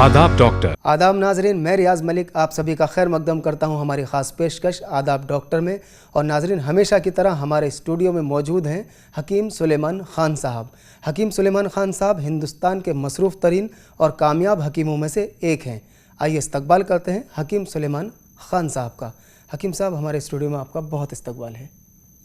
आदाब डॉक्टर। आदाब नाजरीन, मैं रियाज़ मलिक आप सभी का खैर मकदम करता हूं हमारी ख़ास पेशकश आदाब डॉक्टर में। और नाजरीन, हमेशा की तरह हमारे स्टूडियो में मौजूद हैं हकीम सुलेमान ख़ान साहब। हकीम सुलेमान ख़ान साहब हिंदुस्तान के मसरूफ़ तरीन और कामयाब हकीमों में से एक हैं। आइए इस्तकबाल करते हैं हकीम सुलेमान ख़ान साहब का। हकीम साहब, हमारे स्टूडियो में आपका बहुत इस्तकबाल है।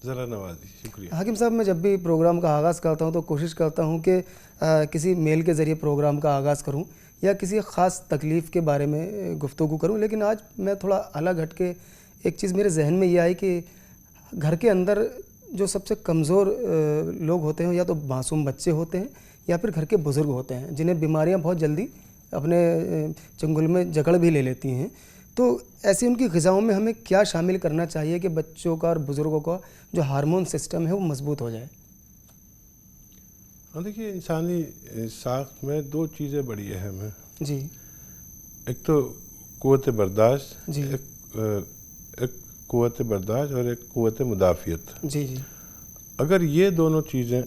ज़रा नवाजी, शुक्रिया। हकीम साहब, मैं जब भी प्रोग्राम का आगाज़ करता हूं तो कोशिश करता हूं कि किसी मेल के ज़रिए प्रोग्राम का आगाज़ करूं या किसी ख़ास तकलीफ़ के बारे में गुफ्तगू करूं, लेकिन आज मैं थोड़ा अलग हट के एक चीज़ मेरे जहन में ये आई कि घर के अंदर जो सबसे कमज़ोर लोग होते हैं, या तो मासूम बच्चे होते हैं या फिर घर के बुज़ुर्ग होते हैं, जिन्हें बीमारियां बहुत जल्दी अपने चंगुल में जकड़ भी ले लेती हैं। तो ऐसी उनकी ग़िज़ाओं में हमें क्या शामिल करना चाहिए कि बच्चों का और बुज़ुर्गों का जो हार्मोन सिस्टम है वो मजबूत हो जाए? हाँ, देखिए, इंसानी साख्त में दो चीज़ें बड़ी अहम हैं जी। एक तो क़ुव्वत बर्दाश्त, जी। एक क़ुव्वत बर्दाश्त और एक क़ुव्वत मुदाफ़ियत। जी जी। अगर ये दोनों चीज़ें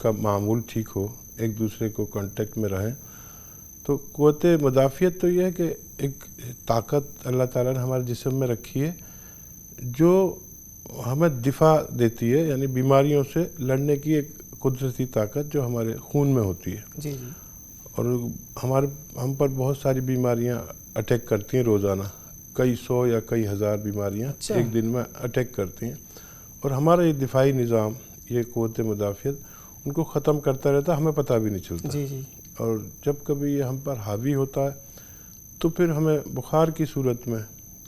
का मामूल ठीक हो, एक दूसरे को कांटेक्ट में रहें, तो क़ुव्वत मुदाफ़ियत तो ये है कि एक ताकत अल्लाह ताला ने हमारे जिस्म में रखी है जो हमें दिफा देती है, यानी बीमारियों से लड़ने की एक कुदरती ताकत जो हमारे खून में होती है। जी जी। और हम पर बहुत सारी बीमारियां अटैक करती हैं रोज़ाना, कई सौ या कई हज़ार बीमारियां एक दिन में अटैक करती हैं, और हमारा ये दिफाई निज़ाम, ये क़ुव्वत मुदाफ़ियत उनको ख़त्म करता रहता है, हमें पता भी नहीं चलता। जी जी। और जब कभी ये हम पर हावी होता है तो फिर हमें बुखार की सूरत में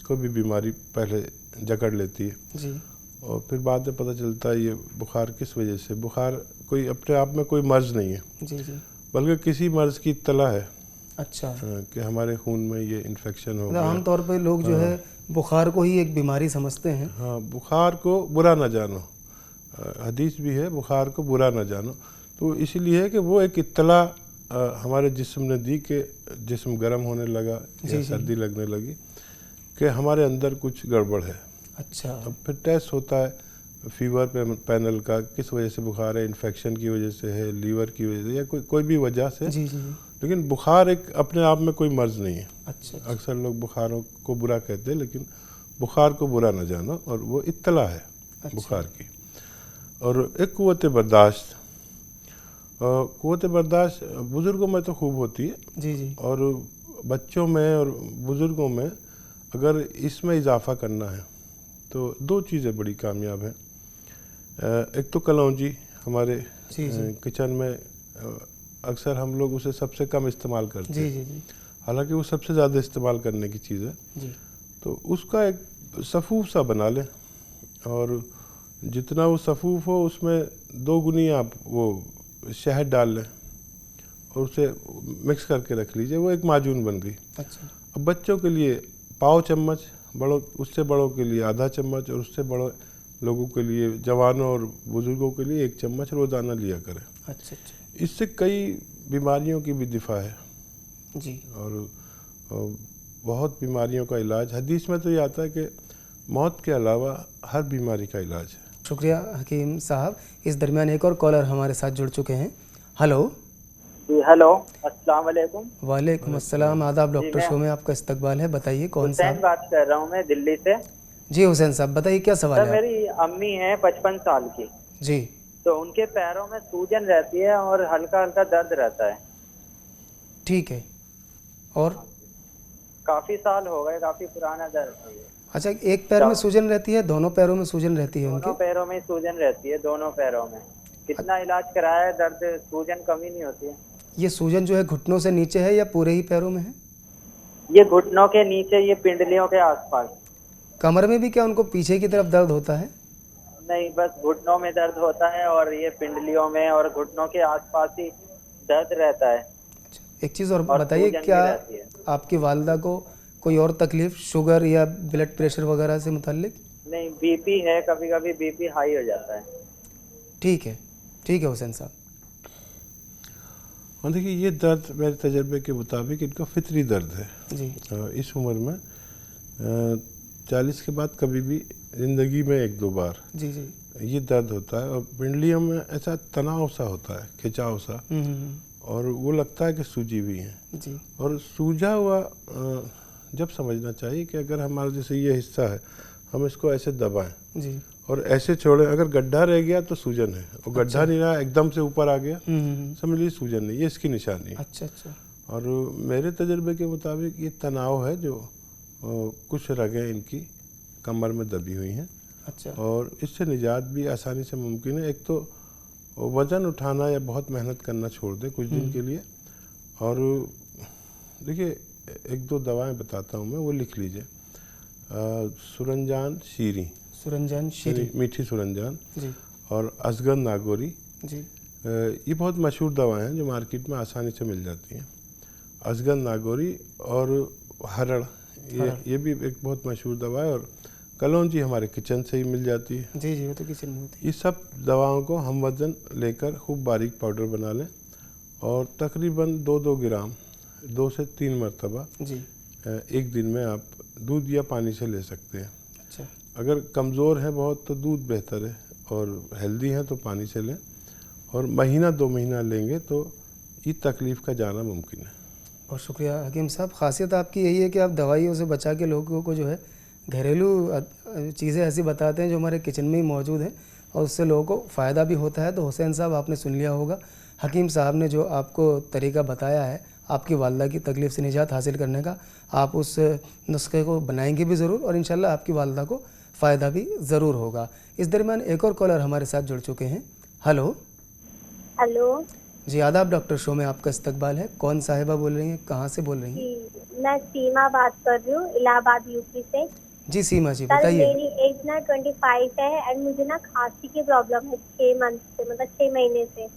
कोई भी बीमारी पहले जकड़ लेती है जी। और फिर बाद में पता चलता है ये बुखार किस वजह से। बुखार कोई अपने आप में कोई मर्ज़ नहीं है, जी जी, बल्कि किसी मर्ज़ की इत्तला है। अच्छा, कि हमारे खून में ये इन्फेक्शन हो गया। आमतौर पे लोग जो है बुखार को ही एक बीमारी समझते हैं। हाँ, बुखार को बुरा ना जानो, हदीस भी है, बुखार को बुरा ना जानो। तो इसीलिए है कि वो एक इत्तला हमारे जिस्म ने दी कि जिस्म गर्म होने लगा या सर्दी लगने लगी कि हमारे अंदर कुछ गड़बड़ है। अच्छा। अब फिर टेस्ट होता है फीवर पैनल का, किस वजह से बुखार है, इन्फेक्शन की वजह से है, लीवर की वजह से, या कोई भी वजह से। जी जी। लेकिन बुखार एक अपने आप में कोई मर्ज़ नहीं है। अच्छा। अक्सर लोग बुखारों को बुरा कहते हैं, लेकिन बुखार को बुरा न जानो, और वो इत्तला है बुखार की। और एक क़ुव्वत बर्दाश्त, क़ुव्वत बर्दाश्त बुज़ुर्गों में तो खूब होती है। जी जी। और बच्चों में और बुज़ुर्गों में अगर इसमें इजाफ़ा करना है तो दो चीज़ें बड़ी कामयाब हैं। एक तो कलौंजी, हमारे किचन में अक्सर हम लोग उसे सबसे कम इस्तेमाल करते हैं। जी जी। हालांकि वो सबसे ज़्यादा इस्तेमाल करने की चीज़ है। जी। तो उसका एक सफ़ूफ़ सा बना लें, और जितना वो सफ़ूफ़ हो उसमें 2 गुनी आप वो शहद डाल लें और उसे मिक्स करके रख लीजिए, वो एक माजून बन गई। अच्छा। अब बच्चों के लिए पाव चम्मच, बड़ों उससे बड़ों के लिए आधा चम्मच, और उससे बड़े लोगों के लिए, जवानों और बुज़ुर्गों के लिए 1 चम्मच रोज़ाना लिया करें। अच्छा अच्छा। इससे कई बीमारियों की भी दिफा है जी। और बहुत बीमारियों का इलाज। हदीस में तो ये आता है कि मौत के अलावा हर बीमारी का इलाज है। शुक्रिया हकीम साहब। इस दरमियान एक और कॉलर हमारे साथ जुड़ चुके हैं। हेलो जी, हेलो, अस्सलाम वालेकुम। वालेकुम अस्सलाम। आदाब डॉक्टर शो में आपका इस्तकबाल है। बताइए कौन सा? हुसैन बात कर रहा हूँ मैं, दिल्ली से। जी हुसैन साहब, बताइए क्या सवाल सर, है? मेरी अम्मी है 55 साल की। जी। तो उनके पैरों में सूजन रहती है और हल्का हल्का दर्द रहता है। ठीक है। और काफी साल हो गए, काफी पुराना दर्द है ये। अच्छा, एक पैर में सूजन रहती है, दोनों पैरों में सूजन रहती है? दोनों पैरों में सूजन रहती है, दोनों पैरों में। कितना इलाज कराया है, दर्द सूजन कमी नहीं होती है। ये सूजन जो है घुटनों से नीचे है या पूरे ही पैरों में है? ये घुटनों के नीचे, ये पिंडलियों के आसपास। कमर में भी क्या उनको पीछे की तरफ दर्द होता है? नहीं, बस घुटनों में दर्द होता है और ये पिंडलियों में और घुटनों के आसपास ही दर्द रहता है। अच्छा, एक चीज़ और बताइए, क्या आपकी वालिदा को कोई और तकलीफ, शुगर या ब्लड प्रेशर वगैरह से मुताल्लिक? नहीं, बीपी है, कभी कभी बीपी हाई हो जाता है। ठीक है, ठीक है हुसैन साहब। और देखिए, ये दर्द मेरे तजर्बे के मुताबिक इनका फितरी दर्द है जी। इस उम्र में 40 के बाद कभी भी ज़िंदगी में 1-2 बार जी जी ये दर्द होता है। और पिंडलियों में ऐसा तनाव सा होता है, खिंचाव सा, और वो लगता है कि सूजी हुई हैं। जी और सूजा हुआ जब समझना चाहिए कि अगर हमारा जैसे ये हिस्सा है, हम इसको ऐसे दबाएं जी। और ऐसे छोड़ें, अगर गड्ढा रह गया तो सूजन है, और गड्ढा नहीं रहा एकदम से ऊपर आ गया समझ लीजिए सूजन नहीं, ये इसकी निशानी है। अच्छा अच्छा। और मेरे तजुर्बे के मुताबिक ये तनाव है जो कुछ रगें इनकी कमर में दबी हुई हैं। अच्छा। और इससे निजात भी आसानी से मुमकिन है। एक तो वज़न उठाना या बहुत मेहनत करना छोड़ दें कुछ दिन के लिए। और देखिए एक दो दवाएं बताता हूँ मैं, वो लिख लीजिए। सुरंजान शीरी, सुरंजान शीरी, मीठी सुरंजान जी, और असगर नागौरी, जी, ये बहुत मशहूर दवाएं हैं जो मार्केट में आसानी से मिल जाती हैं। असगर नागौरी और हरड़, ये भी एक बहुत मशहूर दवा है। और कलौंजी हमारे किचन से ही मिल जाती है। जी जी, वो तो किचन में होती है। ये सब दवाओं को हम वज़न लेकर खूब बारीक पाउडर बना लें और तकरीबन 2-2 ग्राम 2 से 3 मरतबा जी, एक दिन में आप दूध या पानी से ले सकते हैं। अच्छा। अगर कमज़ोर है बहुत तो दूध बेहतर है, और हेल्दी हैं तो पानी से लें। और महीना 2 महीना लेंगे तो ये तकलीफ़ का जाना मुमकिन है। बहुत शुक्रिया हकीम साहब। ख़ासियत आपकी यही है कि आप दवाइयों से बचा के लोगों को जो है घरेलू चीज़ें ऐसी बताते हैं जो हमारे किचन में ही मौजूद हैं, और उससे लोगों को फ़ायदा भी होता है। तो हुसैन साहब, आपने सुन लिया होगा हकीम साहब ने जो आपको तरीका बताया है आपकी वालदा की तकलीफ़ से निजात हासिल करने का, आप उस नुस्खे को बनाएंगे भी ज़रूर और इंशाल्लाह आपकी वालदा को फ़ायदा भी ज़रूर होगा। इस दरमियान एक और कॉलर हमारे साथ जुड़ चुके हैं। हेलो। हेलो जी, आदाब डॉक्टर शो में आपका इस्तकबाल है। कौन साहिबा बोल रही हैं, कहाँ से बोल रही हैं? जी, मैं सीमा बात कर रही हूँ, इलाहाबाद यूपी से। जी सीमा जी, सर बताइए। मेरी एज ना 25 है एंड मुझे ना खांसी की प्रॉब्लम है 6 मंथ से, मतलब 6 महीने से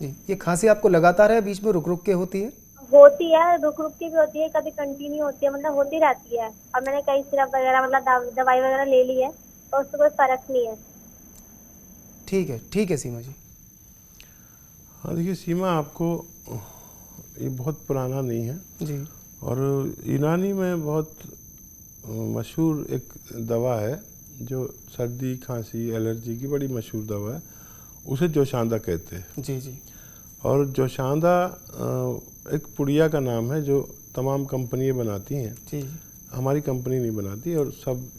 जी, ये खांसी आपको लगातार है, बीच में रुक रुक के होती है? होती है, रुक रुक के भी होती है, कभी कंटिन्यू होती है, मतलब होती रहती है। और मैंने कई सिरप वगैरह मतलब दवाई वगैरह ले ली है तो उससे कोई फर्क नहीं है। ठीक है सीमा जी। हाँ देखिए सीमा, आपको ये बहुत पुराना नहीं है। जी और यूनानी में बहुत मशहूर एक दवा है जो सर्दी खांसी एलर्जी की बड़ी मशहूर दवा है, उसे जोशांदा कहते हैं। जी जी। और जोशांदा एक पुड़िया का नाम है जो तमाम कंपनियां बनाती हैं। जी जी हमारी कंपनी नहीं बनाती, और सब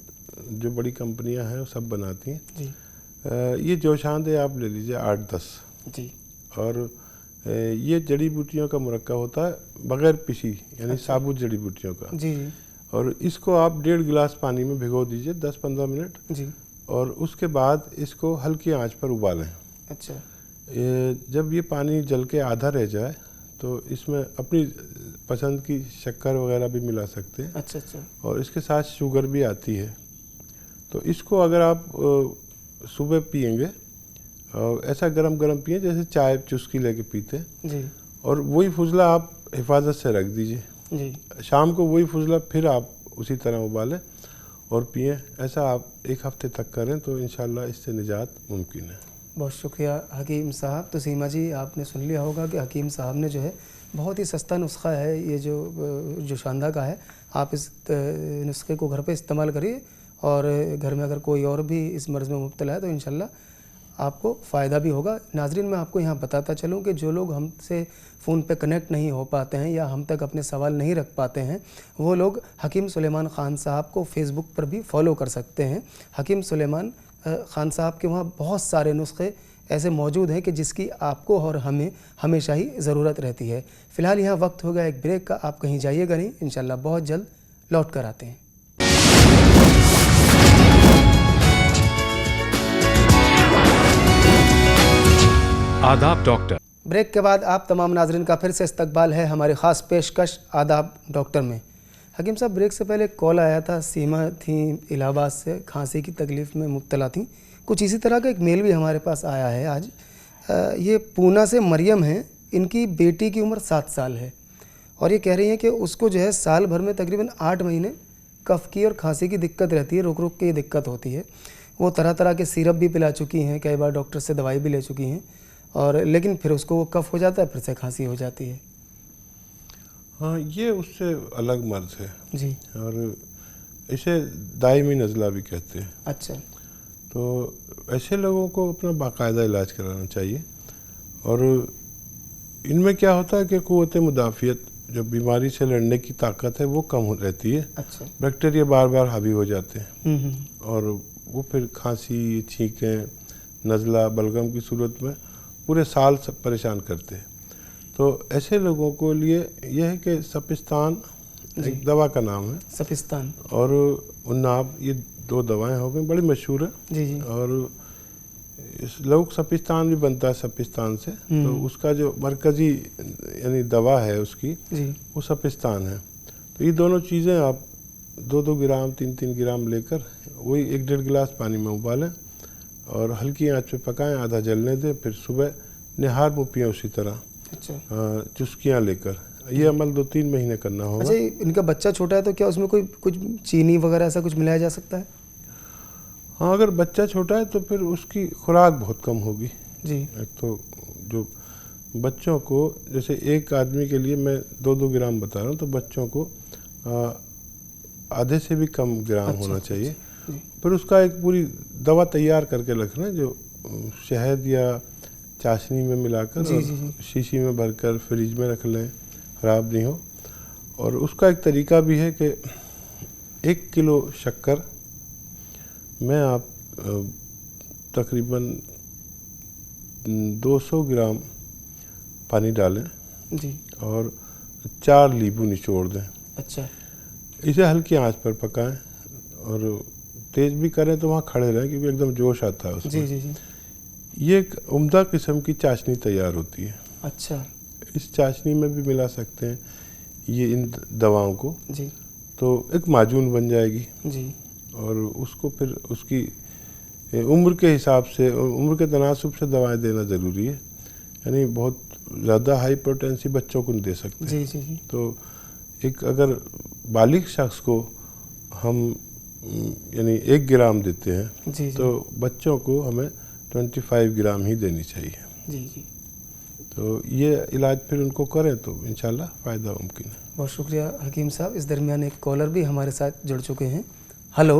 जो बड़ी कंपनियां हैं वो सब बनाती हैं। जी ये जोशांदे आप ले लीजिए 8-10। जी। और ये जड़ी बूटियों का मुरक्का होता है बग़ैर पिसी, यानी साबुत जड़ी बूटियों का। जी जी और इसको आप 1.5 गिलास पानी में भिगो दीजिए 10-15 मिनट, जी। और उसके बाद इसको हल्की आंच पर उबालें। अच्छा। जब ये पानी जल के आधा रह जाए तो इसमें अपनी पसंद की शक्कर वगैरह भी मिला सकते हैं। अच्छा अच्छा। और इसके साथ शुगर भी आती है। तो इसको अगर आप सुबह पिएंगे, ऐसा गरम गरम पिए जैसे चाय चुस्की लेके पीते हैं। जी और वही फुजला आप हिफाजत से रख दीजिए। जी। शाम को वही फुजला फिर आप उसी तरह उबालें और पिएं। ऐसा आप 1 हफ्ते तक करें तो इंशाल्लाह इससे निजात मुमकिन है। बहुत शुक्रिया हकीम साहब। तो सीमा जी, आपने सुन लिया होगा कि हकीम साहब ने जो है बहुत ही सस्ता नुस्खा है ये जो जोशांदा का है। आप इस नुस्खे को घर पे इस्तेमाल करिए, और घर में अगर कोई और भी इस मर्ज़ में मुब्तला है तो इंशाल्लाह आपको फ़ायदा भी होगा। नाज़रीन, मैं आपको यहाँ बताता चलूँ कि जो लोग हमसे फ़ोन पे कनेक्ट नहीं हो पाते हैं या हम तक अपने सवाल नहीं रख पाते हैं, वो लोग हकीम सुलेमान ख़ान साहब को फ़ेसबुक पर भी फॉलो कर सकते हैं। हकीम सुलेमान ख़ान साहब के वहाँ बहुत सारे नुस्खे ऐसे मौजूद हैं कि जिसकी आपको और हमें हमेशा ही ज़रूरत रहती है। फ़िलहाल यहाँ वक्त हो गया एक ब्रेक का, आप कहीं जाइएगा नहीं, इंशाल्लाह बहुत जल्द लौट कर आते हैं। आदाब डॉक्टर। ब्रेक के बाद आप तमाम नाज़रीन का फिर से इस्तकबाल है हमारी ख़ास पेशकश आदाब डॉक्टर में। हकीम साहब, ब्रेक से पहले कॉल आया था, सीमा थी इलाहाबाद से, खांसी की तकलीफ़ में मुब्तला थी। कुछ इसी तरह का एक मेल भी हमारे पास आया है आज। ये पूना से मरियम हैं, इनकी बेटी की उम्र 7 साल है और ये कह रही हैं कि उसको जो है साल भर में तकरीबन 8 महीने कफ़ की और खांसी की दिक्कत रहती है, रुक रुक के ये दिक्कत होती है। वो तरह तरह के सिरप भी पिला चुकी हैं, कई बार डॉक्टर से दवाई भी ले चुकी हैं, और लेकिन फिर उसको वो कफ़ हो जाता है, फिर से खांसी हो जाती है। हाँ, ये उससे अलग मर्ज़ है जी। और इसे दायमी नज़ला भी कहते हैं। अच्छा। तो ऐसे लोगों को अपना बाकायदा इलाज कराना चाहिए। और इनमें क्या होता है कि क़ुव्वत मुदाफ़ियत, जो बीमारी से लड़ने की ताकत है, वो कम रहती है। अच्छा। बैक्टीरिया बार बार हावी हो जाते हैं हम्म। और वो फिर खांसी, छींकें, नज़ला, बलगम की सूरत में पूरे साल सब परेशान करते हैं। तो ऐसे लोगों को लिए यह है कि सपिस्तान एक दवा का नाम है, सपिस्तान और उन्नाब, ये 2 दवाएं हो गई, बड़ी मशहूर है। जी जी। और इस लोग सपिस्तान भी बनता है सपिस्तान से, तो उसका जो मरकज़ी यानी दवा है उसकी, जी वो सपिस्तान है। तो ये दोनों चीज़ें आप 2-2 ग्राम 3-3 ग्राम लेकर वही 1-1.5 गिलास पानी में उबालें और हल्की आंच पे पकाएं, आधा जलने दें, फिर सुबह निहार मुँह पिएं उसी तरह। अच्छा। चुस्कियाँ लेकर। ये अमल 2-3 महीने करना होगा। अच्छा, इनका बच्चा छोटा है तो क्या उसमें कोई कुछ चीनी वगैरह ऐसा कुछ मिलाया जा सकता है? हाँ, अगर बच्चा छोटा है तो फिर उसकी खुराक बहुत कम होगी जी। एक तो जो बच्चों को, जैसे एक आदमी के लिए मैं 2-2 ग्राम बता रहा हूँ, तो बच्चों को आधे से भी कम ग्राम होना चाहिए। फिर उसका एक पूरी दवा तैयार करके रखना, जो शहद या चाशनी में मिलाकर और शीशी में भरकर फ्रिज में रख लें, ख़राब नहीं हो। और उसका एक तरीका भी है कि 1 किलो शक्कर में आप तकरीबन 200 ग्राम पानी डालें जी और 4 नींबू निचोड़ दें। अच्छा। इसे हल्की आंच पर पकाएं और तेज़ भी करें तो वहाँ खड़े रहें, क्योंकि एकदम जोश आता है उसमें। जी जी जी। ये एक उम्दा किस्म की चाशनी तैयार होती है। अच्छा। इस चाशनी में भी मिला सकते हैं ये इन दवाओं को, जी। तो एक माजून बन जाएगी। जी। और उसको फिर उसकी उम्र के हिसाब से, उम्र के तनासुब से दवाएं देना ज़रूरी है। यानी बहुत ज़्यादा हाइपरटेंसी बच्चों को नहीं दे सकते। जी जी जी। तो एक अगर बालिग शख्स को हम यानी 1 ग्राम देते हैं, जी जी। तो बच्चों को हमें 25 ग्राम ही देनी चाहिए। जी जी। तो ये इलाज फिर उनको करें तो इंशाल्लाह फ़ायदा मुमकिन है। बहुत शुक्रिया हकीम साहब। इस दरमियान एक कॉलर भी हमारे साथ जुड़ चुके हैं। हेलो।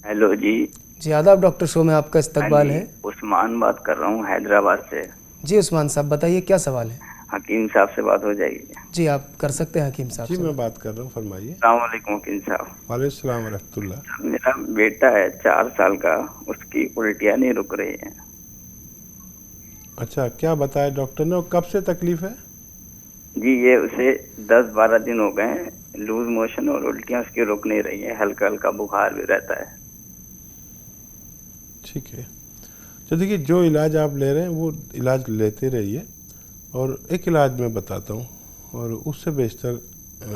हेलो जी। जी आदाब डॉक्टर शो में आपका इस्तकबाल है। उस्मान बात कर रहा हूँ हैदराबाद से। जी उस्मान साहब बताइए क्या सवाल है? हकीम साहब से बात हो जाएगी? जी आप कर सकते हैं हकीम साहब जी से। मैं बात कर रहा हूँ, फरमाइए। अस्सलाम वालेकुम हकीम साहब। वालेकुम सलाम व रहमतुल्लाह। मेरा बेटा है 4 साल का, उसकी उल्टियाँ नहीं रुक रही हैं। अच्छा, क्या बताया डॉक्टर ने, और कब से तकलीफ है? जी ये उसे 10-12 दिन हो गए हैं, लूज मोशन और उल्टियाँ उसकी रुक नहीं रही हैं, हल्का हल्का बुखार भी रहता है। ठीक है, तो देखिए जो इलाज आप ले रहे हैं वो इलाज लेते रहिए, और एक इलाज मैं बताता हूँ और उससे बेशतर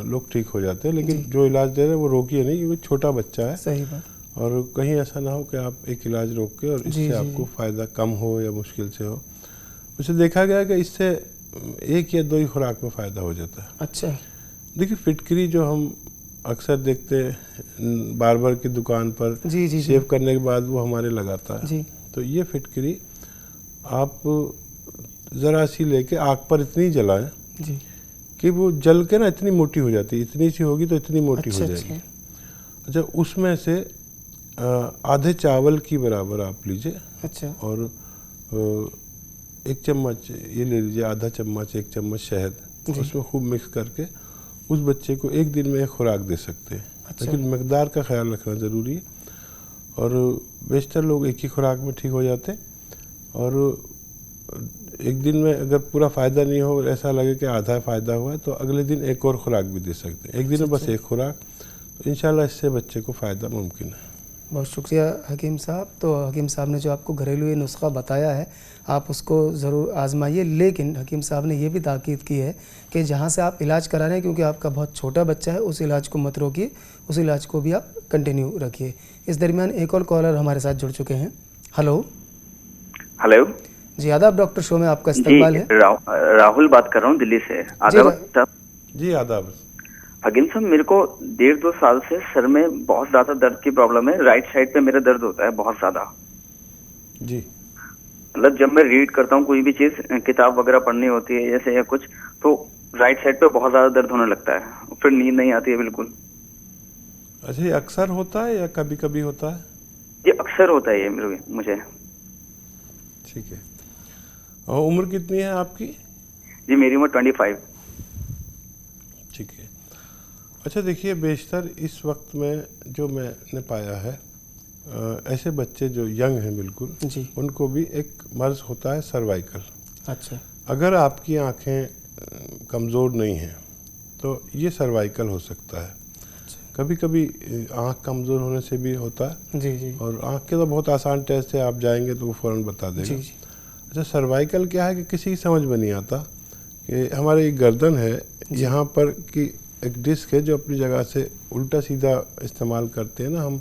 लोग ठीक हो जाते हैं। लेकिन जो इलाज दे रहे हैं वो रोकिए नहीं, क्योंकि छोटा बच्चा है। सही बात। और कहीं ऐसा ना हो कि आप एक इलाज रोक के और इससे आपको फ़ायदा कम हो या मुश्किल से हो। उसे देखा गया कि इससे 1 या 2 ही खुराक में फ़ायदा हो जाता है। अच्छा। देखिए फिटकरी जो हम अक्सर देखते हैं बार्बर की दुकान पर, जी जी शेव करने के बाद वो हमारे लगाता है जी। तो ये फिटकरी आप ज़रा सी लेके आग पर इतनी जलाएं जी कि वो जल के ना इतनी मोटी हो जाती है, इतनी सी होगी तो इतनी मोटी अच्छा, हो जाएगी। अच्छा, उसमें से आधे चावल की बराबर आप लीजिए। अच्छा। और 1 चम्मच ये ले लीजिए, आधा चम्मच 1 चम्मच शहद, उसमें खूब मिक्स करके उस बच्चे को 1 दिन में एक खुराक दे सकते हैं। अच्छा। लेकिन मकदार का ख्याल रखना ज़रूरी है, और बेशतर लोग एक ही खुराक में ठीक हो जाते हैं। और 1 दिन में अगर पूरा फ़ायदा नहीं हो, ऐसा लगे कि आधा फ़ायदा हुआ है, तो अगले दिन एक और खुराक भी दे सकते हैं। 1 दिन में बस एक खुराक, तो इंशाल्लाह इससे बच्चे को फ़ायदा मुमकिन है। बहुत शुक्रिया हकीम साहब। तो हकीम साहब ने जो आपको घरेलू ये नुस्खा बताया है आप उसको ज़रूर आजमाइए। लेकिन हकीम साहब ने ये भी ताकीद की है कि जहाँ से आप इलाज करा रहे हैं, क्योंकि आपका बहुत छोटा बच्चा है, उस इलाज को मत रोकिए, उस इलाज को भी आप कंटिन्यू रखिए। इस दरमियान एक और कॉलर हमारे साथ जुड़ चुके हैं। हेलो। हेलो जी आदाब डॉक्टर शो में आपका इस्तकबाल है। राहुल बात कर रहा हूँ दिल्ली से। आदाब जी आदाब। हकीम साहब, मेरे को 1.5-2 साल से सर में बहुत ज्यादा दर्द की प्रॉब्लम है। राइट साइड पे मेरा दर्द होता है बहुत ज्यादा। जी मतलब जब मैं रीड करता हूँ कोई भी चीज, किताब वगैरह पढ़नी होती है जैसे या कुछ, तो राइट साइड पे बहुत ज्यादा दर्द होने लगता है, फिर नींद नहीं आती है बिल्कुल। अच्छा, ये अक्सर होता है या कभी कभी होता है? ये अक्सर होता है ये मुझे। ठीक है। और उम्र कितनी है आपकी? जी मेरी उम्र 25। ठीक है। अच्छा देखिए, बेशतर इस वक्त में जो मैंने पाया है, ऐसे बच्चे जो यंग हैं बिल्कुल जी। उनको भी एक मर्ज होता है सर्वाइकल। अच्छा। अगर आपकी आंखें कमज़ोर नहीं हैं तो ये सर्वाइकल हो सकता है। कभी कभी आँख कमज़ोर होने से भी होता है। जी जी। और आँख के तो बहुत आसान टेस्ट है, आप जाएंगे तो वो फ़ौरन बता देगा। जी जी। अच्छा, सर्वाइकल क्या है कि किसी की समझ में नहीं आता कि हमारे एक गर्दन है, यहाँ पर कि एक डिस्क है जो अपनी जगह से उल्टा सीधा इस्तेमाल करते हैं ना हम,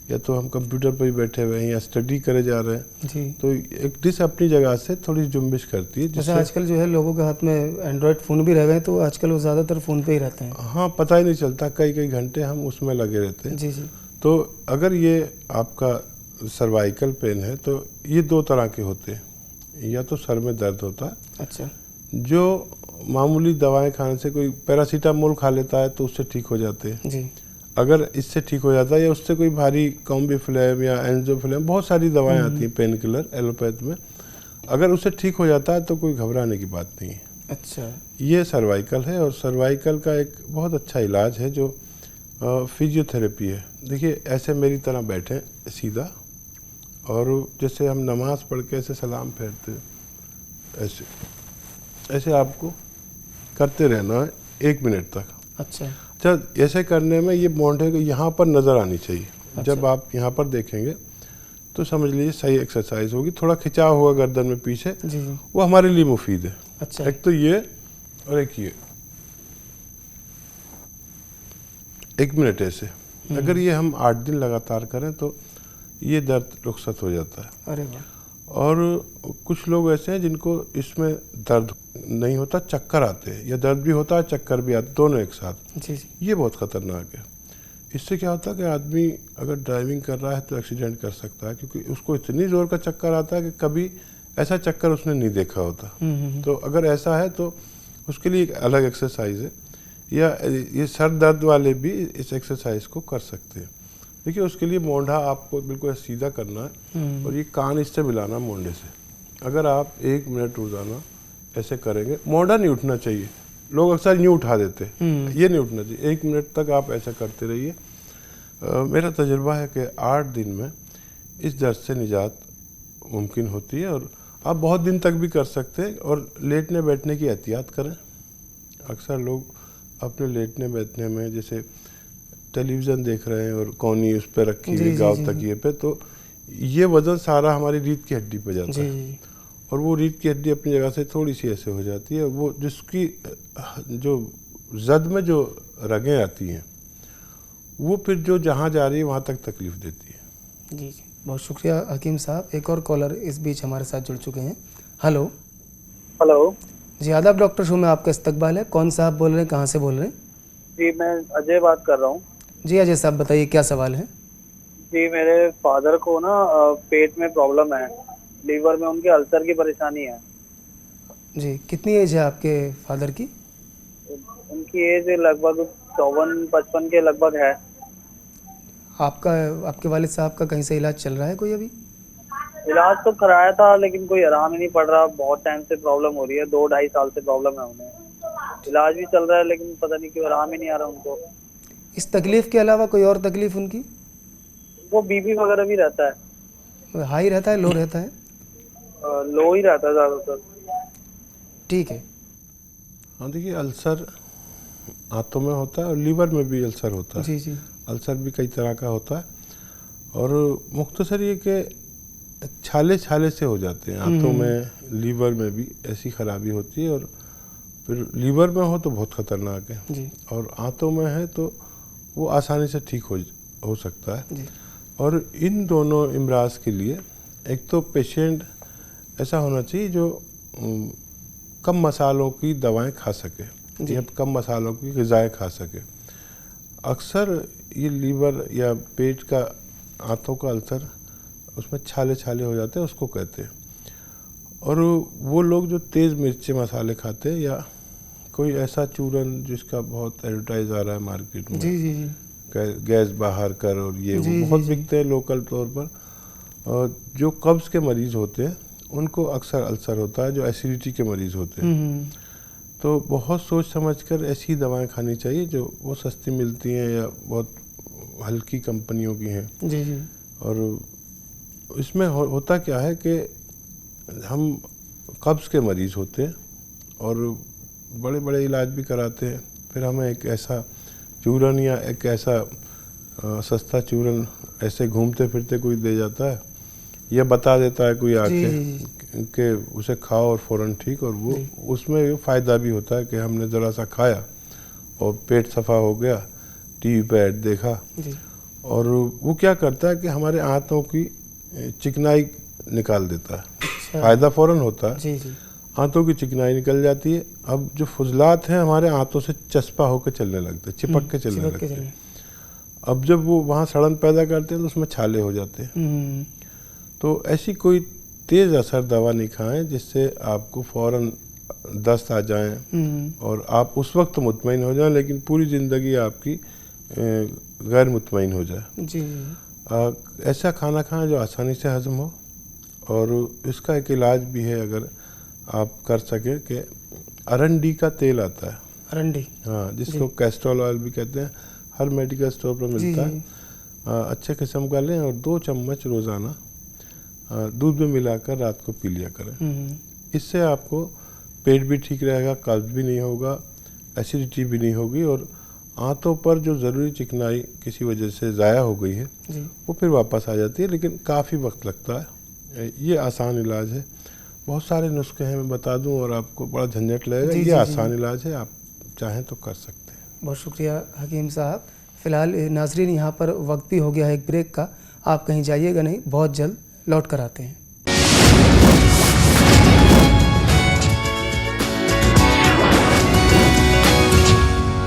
या तो हम कंप्यूटर पर ही बैठे हुए हैं या स्टडी करे जा रहे हैं, जी। तो एक डिस्क अपनी जगह से थोड़ी जुम्बिश करती है, जैसे जिससे आजकल जो है लोगों के हाथ में एंड्रॉयड फ़ोन भी रह गए, तो आजकल वो ज़्यादातर फ़ोन पे ही रहते हैं। हाँ, पता ही नहीं चलता, कई कई घंटे हम उसमें लगे रहते हैं। जी जी। तो अगर ये आपका सर्वाइकल पेन है तो ये दो तरह के होते हैं। या तो सर में दर्द होता है, अच्छा। जो मामूली दवाएं खाने से, कोई पैरासीटामोल खा लेता है तो उससे ठीक हो जाते हैं। जी। अगर इससे ठीक हो जाता है या उससे कोई भारी कॉम्बिफ्लेम या एंजोफ्लेम, बहुत सारी दवाएं आती हैं पेन किलर एलोपैथ में, अगर उससे ठीक हो जाता है तो कोई घबराने की बात नहीं है। अच्छा। ये सर्वाइकल है, और सर्वाइकल का एक बहुत अच्छा इलाज है जो फिजियोथेरेपी है। देखिए, ऐसे मेरी तरह बैठें सीधा, और जैसे हम नमाज पढ़ के ऐसे सलाम फेरते हैं, ऐसे ऐसे आपको करते रहना है 1 मिनट तक। अच्छा। अच्छा, ऐसे करने में ये मोंढे को यहाँ पर नज़र आनी चाहिए। अच्छा। जब आप यहाँ पर देखेंगे तो समझ लीजिए सही एक्सरसाइज होगी। थोड़ा खिंचाव हुआ गर्दन में पीछे, जी जी। वो हमारे लिए मुफीद है। अच्छा। एक तो ये और एक ये, 1 मिनट ऐसे। अगर ये हम 8 दिन लगातार करें तो ये दर्द रुखसत हो जाता है। अरे वाह। और कुछ लोग ऐसे हैं जिनको इसमें दर्द नहीं होता, चक्कर आते हैं, या दर्द भी होता है चक्कर भी आते, दोनों एक साथ। जी जी। ये बहुत ख़तरनाक है। इससे क्या होता है कि आदमी अगर ड्राइविंग कर रहा है तो एक्सीडेंट कर सकता है, क्योंकि उसको इतनी ज़ोर का चक्कर आता है कि कभी ऐसा चक्कर उसने नहीं देखा होता। तो अगर ऐसा है तो उसके लिए एक अलग एक्सरसाइज है, या ये सर दर्द वाले भी इस एक्सरसाइज को कर सकते हैं। देखिए, उसके लिए मोंढा आपको बिल्कुल सीधा करना है, और ये कान इससे मिलाना मोंढे से। अगर आप 1 मिनट रोजाना ऐसे करेंगे, मोंढा नहीं उठना चाहिए, लोग अक्सर यूँ उठा देते हैं, ये नहीं उठना चाहिए। 1 मिनट तक आप ऐसा करते रहिए। मेरा तजुर्बा है कि 8 दिन में इस दर्द से निजात मुमकिन होती है, और आप बहुत दिन तक भी कर सकते हैं। और लेटने बैठने की एहतियात करें। अक्सर लोग अपने लेटने बैठने में जैसे टेलीविज़न देख रहे हैं और कोनी उस पर रखी हुई गाँव तकिए पे, तो ये वज़न सारा हमारी रीढ़ की हड्डी पे जाता है, और वो रीढ़ की हड्डी अपनी जगह से थोड़ी सी ऐसे हो जाती है। वो जिसकी जो जद में जो रगें आती हैं, वो फिर जो जहाँ जा रही है वहाँ तक तकलीफ़ देती है। जी जी, बहुत शुक्रिया हकीम साहब। एक और कॉलर इस बीच हमारे साथ जुड़ चुके हैं। हेलो। हेलो जी, आदाब डॉक्टर शो में आपका इस्तकबाल है। कौन साहब बोल रहे हैं, कहाँ से बोल रहे हैं? जी, मैं अजय बात कर रहा हूँ। जी अजय साहब, बताइए क्या सवाल है? जी, मेरे फादर को ना पेट में प्रॉब्लम है, लीवर में उनके अल्सर की परेशानी है। जी, कितनी एज है आपके फादर की? उनकी एज लगभग 54-55 के लगभग है। आपके वालिद साहब का कहीं से इलाज चल रहा है कोई अभी? इलाज तो कराया था, लेकिन कोई आराम ही नहीं पड़ रहा। बहुत टाइम से प्रॉब्लम हो रही है, 2-2.5 साल से प्रॉब्लम है उन्हें। इलाज भी चल रहा है, लेकिन पता नहीं क्यों आराम ही नहीं आ रहा उनको। इस तकलीफ के अलावा कोई और तकलीफ उनकी? वो बीपी वगैरह भी रहता है। हाई रहता है, लो रहता है? लो ही रहता है ज़्यादातर। ठीक है। हाँ, देखिए, अल्सर आंतों में होता है और लीवर में भी अल्सर होता है। जी जी। अल्सर भी कई तरह का होता है, और मुख्तसर ये कि छाले छाले से हो जाते हैं आंतों में, लीवर में भी ऐसी खराबी होती है। और फिर लीवर में हो तो बहुत ख़तरनाक है जी। और आंतों में है तो वो आसानी से ठीक हो सकता है जी। और इन दोनों इमराज के लिए एक तो पेशेंट ऐसा होना चाहिए जो कम मसालों की दवाएं खा सके या कम मसालों की ग़िज़ाएँ खा सके। अक्सर ये लीवर या पेट का आंतों का अल्सर उसमें छाले छाले हो जाते हैं, उसको कहते हैं। और वो लोग जो तेज़ मिर्चे मसाले खाते हैं या कोई ऐसा चूरन जिसका बहुत एडवर्टाइज आ रहा है मार्केट में, जी जी जी, गैस बाहर कर और ये वो बहुत बिकते हैं लोकल तौर पर। और जो कब्ज़ के मरीज़ होते हैं उनको अक्सर अल्सर होता है, जो एसिडिटी के मरीज़ होते हैं। तो बहुत सोच समझकर ऐसी दवाएं खानी चाहिए जो बहुत सस्ती मिलती हैं या बहुत हल्की कंपनियों की हैं। जी जी। और इसमें होता क्या है कि हम कब्ज़ के मरीज़ होते हैं और बड़े बड़े इलाज भी कराते हैं, फिर हमें एक ऐसा चूरन या एक ऐसा सस्ता चूरन ऐसे घूमते फिरते कोई दे जाता है या बता देता है कोई आके कि उसे खाओ और फ़ौरन ठीक, और वो उसमें फ़ायदा भी होता है कि हमने ज़रा सा खाया और पेट सफ़ा हो गया, टीवी पे ऐड देखा, और वो क्या करता है कि हमारे आंतों की चिकनाई निकाल देता है। अच्छा। फ़ायदा फ़ौरन होता है। जी जी। आंतों की चिकनाई निकल जाती है। अब जो फुजलात हैं हमारे आंतों से चस्पा होकर चलने लगते हैं, चिपक के चलने लगते हैं। अब जब वो वहाँ सड़न पैदा करते हैं तो उसमें छाले हो जाते हैं। तो ऐसी कोई तेज़ असर दवा नहीं खाएं जिससे आपको फ़ौरन दस्त आ जाएं और आप उस वक्त मुतमईन हो जाएं, लेकिन पूरी ज़िंदगी आपकी गैर मुतमईन हो जाए। जी। ऐसा खाना खाएं जो आसानी से हजम हो, और इसका एक इलाज भी है अगर आप कर सकें कि अरंडी का तेल आता है। अरंडी, हाँ, जिसको कैस्ट्रोल ऑयल भी कहते हैं, हर मेडिकल स्टोर पर मिलता है। अच्छे किस्म का लें और 2 चम्मच रोज़ाना दूध में मिलाकर रात को पी लिया करें। इससे आपको पेट भी ठीक रहेगा, कब्ज़ भी नहीं होगा, एसिडिटी भी नहीं होगी, और आंतों पर जो ज़रूरी चिकनाई किसी वजह से ज़ाया हो गई है वो फिर वापस आ जाती है, लेकिन काफ़ी वक्त लगता है। ये आसान इलाज है। बहुत सारे नुस्खे हैं, मैं बता दूं और आपको बड़ा झंझट लगेगा। ये आसान इलाज है, आप चाहें तो कर सकते हैं। बहुत शुक्रिया हकीम साहब। फ़िलहाल नाजरीन यहाँ पर वक्त भी हो गया है एक ब्रेक का, आप कहीं जाइएगा नहीं, बहुत जल्द लौट कर आते हैं।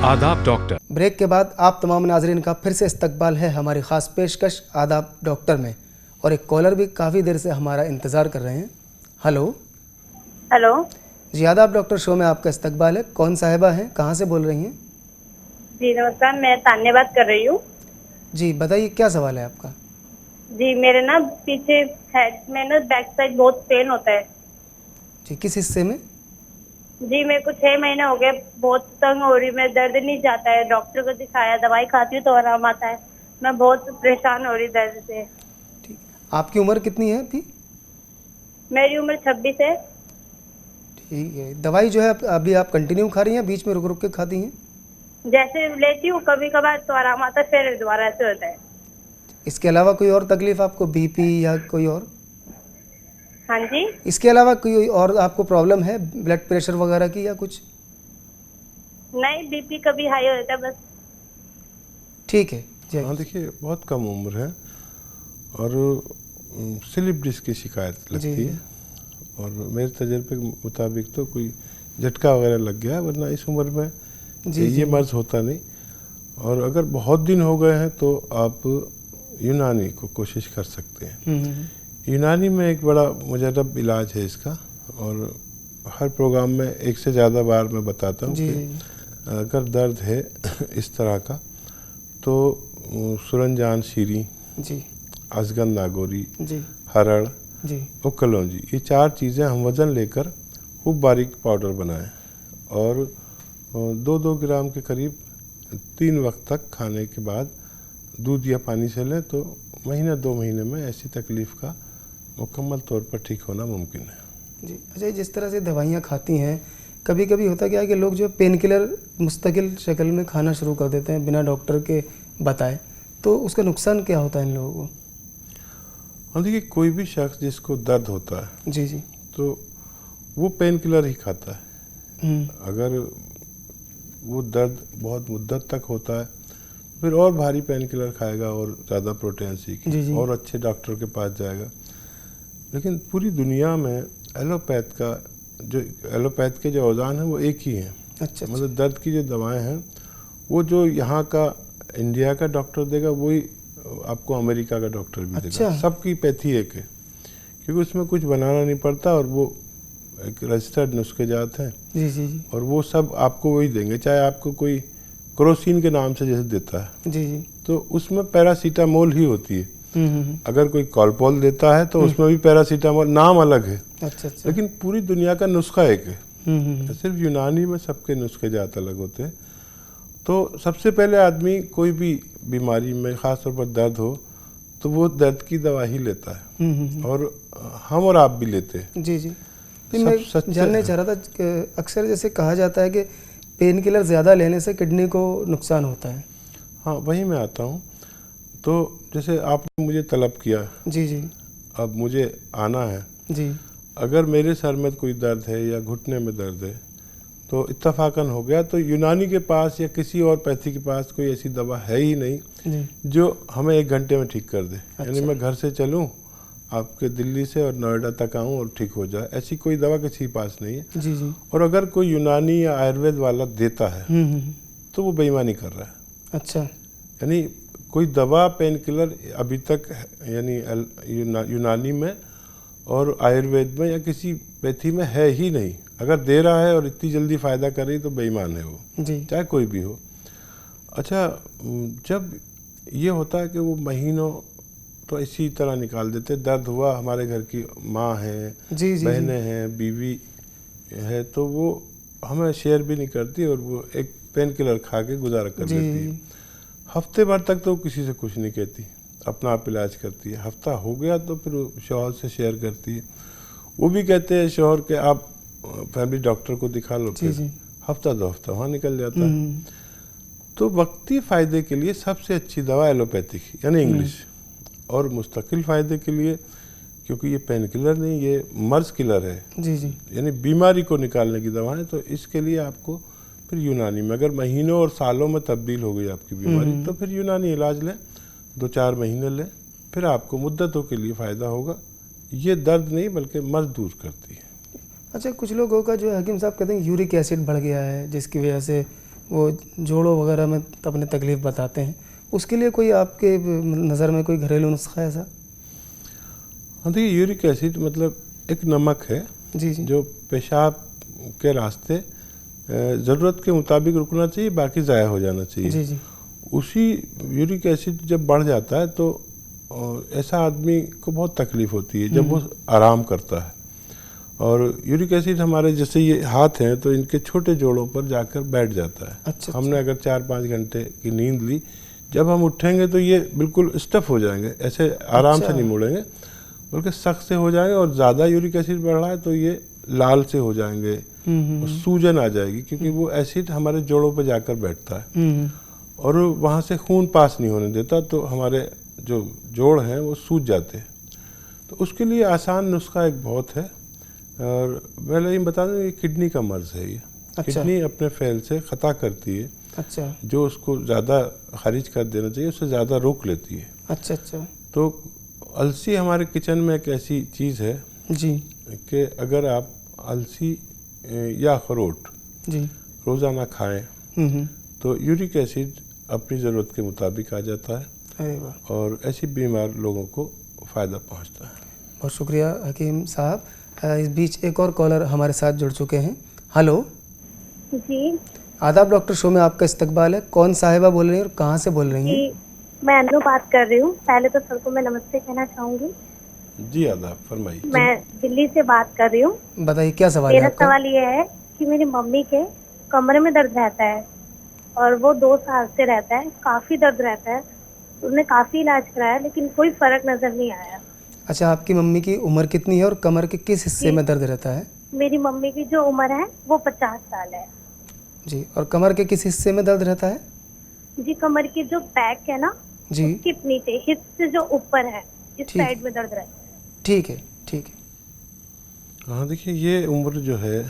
आदाब डॉक्टर। ब्रेक के बाद आप तमाम नाजरीन का फिर से इस्तकबाल है हमारी ख़ास पेशकश आदाब डॉक्टर में, और एक कॉलर भी काफ़ी देर से हमारा इंतज़ार कर रहे हैं। हेलो। हेलो जी, आदाब डॉक्टर शो में आपका इस्तकबाल है। कौन साहिबा हैं, कहाँ से बोल रही हैं? जी नमस्कार, मैं तान्या बात कर रही हूँ। जी बताइए, क्या सवाल है आपका? जी मेरे ना पीछे हेड में ना बैक साइड बहुत पेन होता है। जी, किस हिस्से में? जी मेरे को 6 महीने हो गए, बहुत तंग हो रही, मैं दर्द नहीं जाता है, डॉक्टर को दिखाया, दवाई खाती हूँ तो आराम आता है, मैं बहुत परेशान हो रही दर्द से। ठीक, आपकी उम्र कितनी है अभी? मेरी उम्र 26 है। ठीक है, दवाई जो है अभी आप कंटिन्यू खा रही हैं, बीच में रुक रुक के खाती हैं? जैसे लेती हूँ कभी कभार तो आराम आता है, फिर दोबारा ऐसे होता है। इसके अलावा कोई और तकलीफ आपको, बीपी या कोई और? हाँ जी। इसके अलावा कोई और आपको प्रॉब्लम है, ब्लड प्रेशर वगैरह की या कुछ? नहीं, बीपी कभी हाई होता है बस। ठीक है जी। हाँ देखिए, बहुत कम उम्र है और स्लिप डिस्क की शिकायत लगती है, और मेरे तजर्बे के मुताबिक तो कोई झटका वगैरह लग गया है, वरना इस उम्र में ये मर्ज होता नहीं। और अगर बहुत दिन हो गए हैं तो आप यूनानी को कोशिश कर सकते हैं। यूनानी में एक बड़ा मुजरब इलाज है इसका, और हर प्रोग्राम में एक से ज़्यादा बार मैं बताता हूँ कि अगर दर्द है इस तरह का तो सुरनजान शीरी, अजगन नागौरी, हरड़ और कलौंजी, ये 4 चीज़ें हम वज़न लेकर खूब बारीक पाउडर बनाएं और 2-2 ग्राम के करीब 3 वक्त तक खाने के बाद दूध या पानी से लें तो महीना 2 महीने में ऐसी तकलीफ़ का मुकम्मल तौर पर ठीक होना मुमकिन है। जी अच्छा, जिस तरह से दवाइयाँ खाती हैं, कभी कभी होता क्या है कि लोग जो पेन किलर मुस्तकिल शक्ल में खाना शुरू कर देते हैं बिना डॉक्टर के बताए, तो उसका नुकसान क्या होता है इन लोगों को? हाँ देखिए, कोई भी शख्स जिसको दर्द होता है जी तो वो पेन किलर ही खाता है। अगर वो दर्द बहुत मुद्दत तक होता है फिर और भारी पेन किलर खाएगा और ज़्यादा प्रोटेंसी की और अच्छे डॉक्टर के पास जाएगा। लेकिन पूरी दुनिया में एलोपैथ के जो औज़ान हैं वो एक ही हैं। अच्छा। मतलब दर्द की जो दवाएं हैं वो जो यहाँ का इंडिया का डॉक्टर देगा वही आपको अमेरिका का डॉक्टर भी देगा। सबकी पैथी एक है, क्योंकि उसमें कुछ बनाना नहीं पड़ता और वो एक रजिस्टर्ड नुस्खे जाते हैं। जी और वो सब आपको वही देंगे, चाहे आपको कोई क्रोसिन के नाम से जैसे देता है जी तो उसमें पैरासीटामोल ही होती है। अगर कोई कॉलपोल देता है तो उसमें भी पैरासीटामोल, नाम अलग है। अच्छा। लेकिन पूरी दुनिया का नुस्खा एक है। सिर्फ यूनानी में सबके नुस्खे ज़्यादा अलग होते हैं। तो सबसे पहले आदमी कोई भी बीमारी में ख़ासतौर पर दर्द हो तो वो दर्द की दवा ही लेता है, और हम और आप भी लेते हैं। जी जी। मैं जानना चाह रहा था कि अक्सर जैसे कहा जाता है कि पेन किलर ज़्यादा लेने से किडनी को नुकसान होता है। हाँ, वही मैं आता हूँ। तो जैसे आपने मुझे तलब किया, जी जी, अब मुझे आना है जी, अगर मेरे सर में कोई दर्द है या घुटने में दर्द है तो इत्तफाकन हो गया, तो यूनानी के पास या किसी और पैथी के पास कोई ऐसी दवा है ही नहीं जी। जो हमें 1 घंटे में ठीक कर दे। अच्छा। यानी मैं घर से चलूँ आपके दिल्ली से और नोएडा तक आऊँ और ठीक हो जाए, ऐसी कोई दवा किसी के पास नहीं है। जी जी। और अगर कोई यूनानी या आयुर्वेद वाला देता है तो वो बेईमानी कर रहा है। अच्छा। यानी कोई दवा पेन किलर अभी तक यानी यूनानी में और आयुर्वेद में या किसी पैथी में है ही नहीं। अगर दे रहा है और इतनी जल्दी फ़ायदा कर रही तो बेईमान है वो, जी। चाहे कोई भी हो। अच्छा, जब ये होता है कि वो महीनों तो इसी तरह निकाल देते, दर्द हुआ, हमारे घर की माँ हैं, जी जी, बहनें हैं, बीवी है, तो वो हमें शेयर भी नहीं करती और वो एक पेन किलर खा के गुजारा कर जी, लेती है। हफ्ते भर तक तो किसी से कुछ नहीं कहती, अपना आप इलाज करती है। हफ्ता हो गया तो फिर वो शौहर से शेयर करती है। वो भी कहते हैं शौहर के आप फैमिली डॉक्टर को दिखा लो। जी जी। हफ्ता 2 हफ्ता वहाँ निकल जाता है। तो वक्ती फ़ायदे के लिए सबसे अच्छी दवा एलोपैथिक यानी इंग्लिश, और मुस्तकिल फ़ायदे के लिए, क्योंकि ये पेन किलर नहीं, ये मर्ज किलर है, जी जी, यानी बीमारी को निकालने की दवा है। तो इसके लिए आपको फिर यूनानी में, अगर महीनों और सालों में तब्दील हो गई आपकी बीमारी तो फिर यूनानी इलाज लें, 2-4 महीने लें, फिर आपको मुद्दतों के लिए फ़ायदा होगा। ये दर्द नहीं बल्कि मर्ज दूर करती है। अच्छा, कुछ लोगों का जो हकीम साहब कहते हैं यूरिक एसिड बढ़ गया है, जिसकी वजह से वो जोड़ों वगैरह में अपने तकलीफ बताते हैं, उसके लिए कोई आपके नज़र में कोई घरेलू नुस्खा है ऐसा? हाँ, देखिए यूरिक एसिड मतलब एक नमक है जी जी, जो पेशाब के रास्ते ज़रूरत के मुताबिक रुकना चाहिए, बाकी ज़ाया हो जाना चाहिए। जी जी, उसी यूरिक एसिड जब बढ़ जाता है तो ऐसा आदमी को बहुत तकलीफ़ होती है जब वो आराम करता है। और यूरिक एसिड हमारे जैसे ये हाथ हैं तो इनके छोटे जोड़ों पर जाकर बैठ जाता है। अच्छा, हमने अगर 4-5 घंटे की नींद ली, जब हम उठेंगे तो ये बिल्कुल स्टफ हो जाएंगे, ऐसे आराम से नहीं मुड़ेंगे बल्कि सख्त से हो जाएंगे। और ज़्यादा यूरिक एसिड बढ़ रहा है तो ये लाल से हो जाएंगे, और सूजन आ जाएगी, क्योंकि वो एसिड हमारे जोड़ों पर जाकर बैठता है और वहाँ से खून पास नहीं होने देता, तो हमारे जो जोड़ हैं वो सूज जाते हैं। तो उसके लिए आसान नुस्खा एक बहुत है, और पहले ये बता दूँ ये किडनी का मर्ज़ है ये। अच्छा। किडनी अपने फैल से ख़ता करती है। अच्छा, जो उसको ज़्यादा खारिज कर देना चाहिए उससे ज़्यादा रोक लेती है। अच्छा अच्छा, तो अलसी हमारे किचन में एक ऐसी चीज़ है जी कि अगर आप अलसी या अखरोट जी, रोज़ाना खाएं तो यूरिक एसिड अपनी ज़रूरत के मुताबिक आ जाता है अरे वाह, और ऐसी बीमार लोगों को फ़ायदा पहुंचता है। बहुत शुक्रिया हकीम साहब। इस बीच एक और कॉलर हमारे साथ जुड़ चुके हैं। हेलो जी आदाब डॉक्टर शो में आपका इस्तकबाल है। कौन साहिबा बोल रही हैं और कहाँ से बोल रही हैं? जी, मैं अनु बात कर रही हूँ। पहले तो सबको मैं नमस्ते कहना चाहूंगी। जी आदाब, फरमाइए। मैं दिल्ली से बात कर रही हूँ। बताइए क्या सवाल है मेरा आपका? सवाल ये है कि मेरी मम्मी के कमरे में दर्द रहता है और वो 2 साल से रहता है, काफी दर्द रहता है। उन्होंने काफी इलाज कराया लेकिन कोई फर्क नजर नहीं आया। अच्छा, आपकी मम्मी की उम्र कितनी है और कमर के किस हिस्से में दर्द रहता है? मेरी मम्मी की जो उम्र है वो 50 साल है। जी, और कमर के किस हिस्से में दर्द रहता है? जी, कमर की जो बैक है ना, जी, उसके नीचे हिप से जो ऊपर है, इस ठीक। साइड में दर्द रहता है। ठीक है, ठीक है। हाँ, देखिए ये उम्र जो है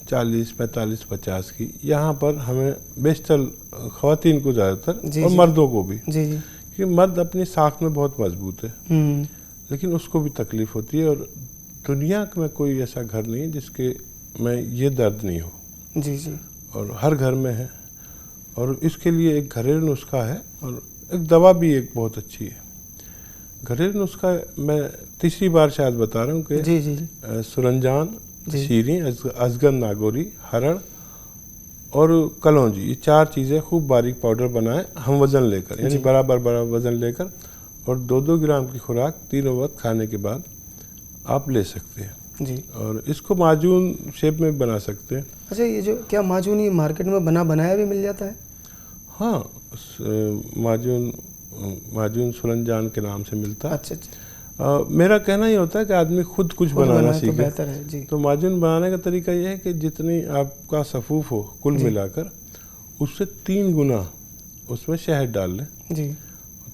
40, 45, 50 की, यहाँ पर हमें बेशतर ख़वातीन को ज़्यादातर जी, और जी। मर्दों को भी, जी जी, क्योंकि मर्द अपनी साख में बहुत मजबूत है लेकिन उसको भी तकलीफ़ होती है। और दुनिया में कोई ऐसा घर नहीं है जिसके में ये दर्द नहीं हो, जी जी, और हर घर में है। और इसके लिए एक घरेलू नुस्खा है और एक दवा भी एक बहुत अच्छी है। घरेलू नुस्खा मैं तीसरी बार शायद बता रहा हूँ कि जी जी, सुरंजान, जी। शीरी, अजगन नागौरी, हरड़ और कलौंजी, ये 4 चीज़ें खूब बारीक पाउडर बनाएं हम वज़न लेकर, यानी बराबर वज़न लेकर, और 2-2 ग्राम की खुराक तीनों वक्त खाने के बाद आप ले सकते हैं। जी। और इसको माजून शेप में बना सकते हैं। अच्छा, ये जो क्या माजून ये मार्केट में बना बनाया भी मिल जाता है? हाँ, माजून माजून सुरंजान के नाम से मिलता है। अच्छा अच्छा। मेरा कहना ये होता है कि आदमी खुद कुछ बनाना बनाए तो सीखे। बेहतर है जी। तो माजून बनाने का तरीका ये है कि जितनी आपका सफूफ हो कुल मिलाकर उससे 3 गुना उसमें शहद डाल लें जी।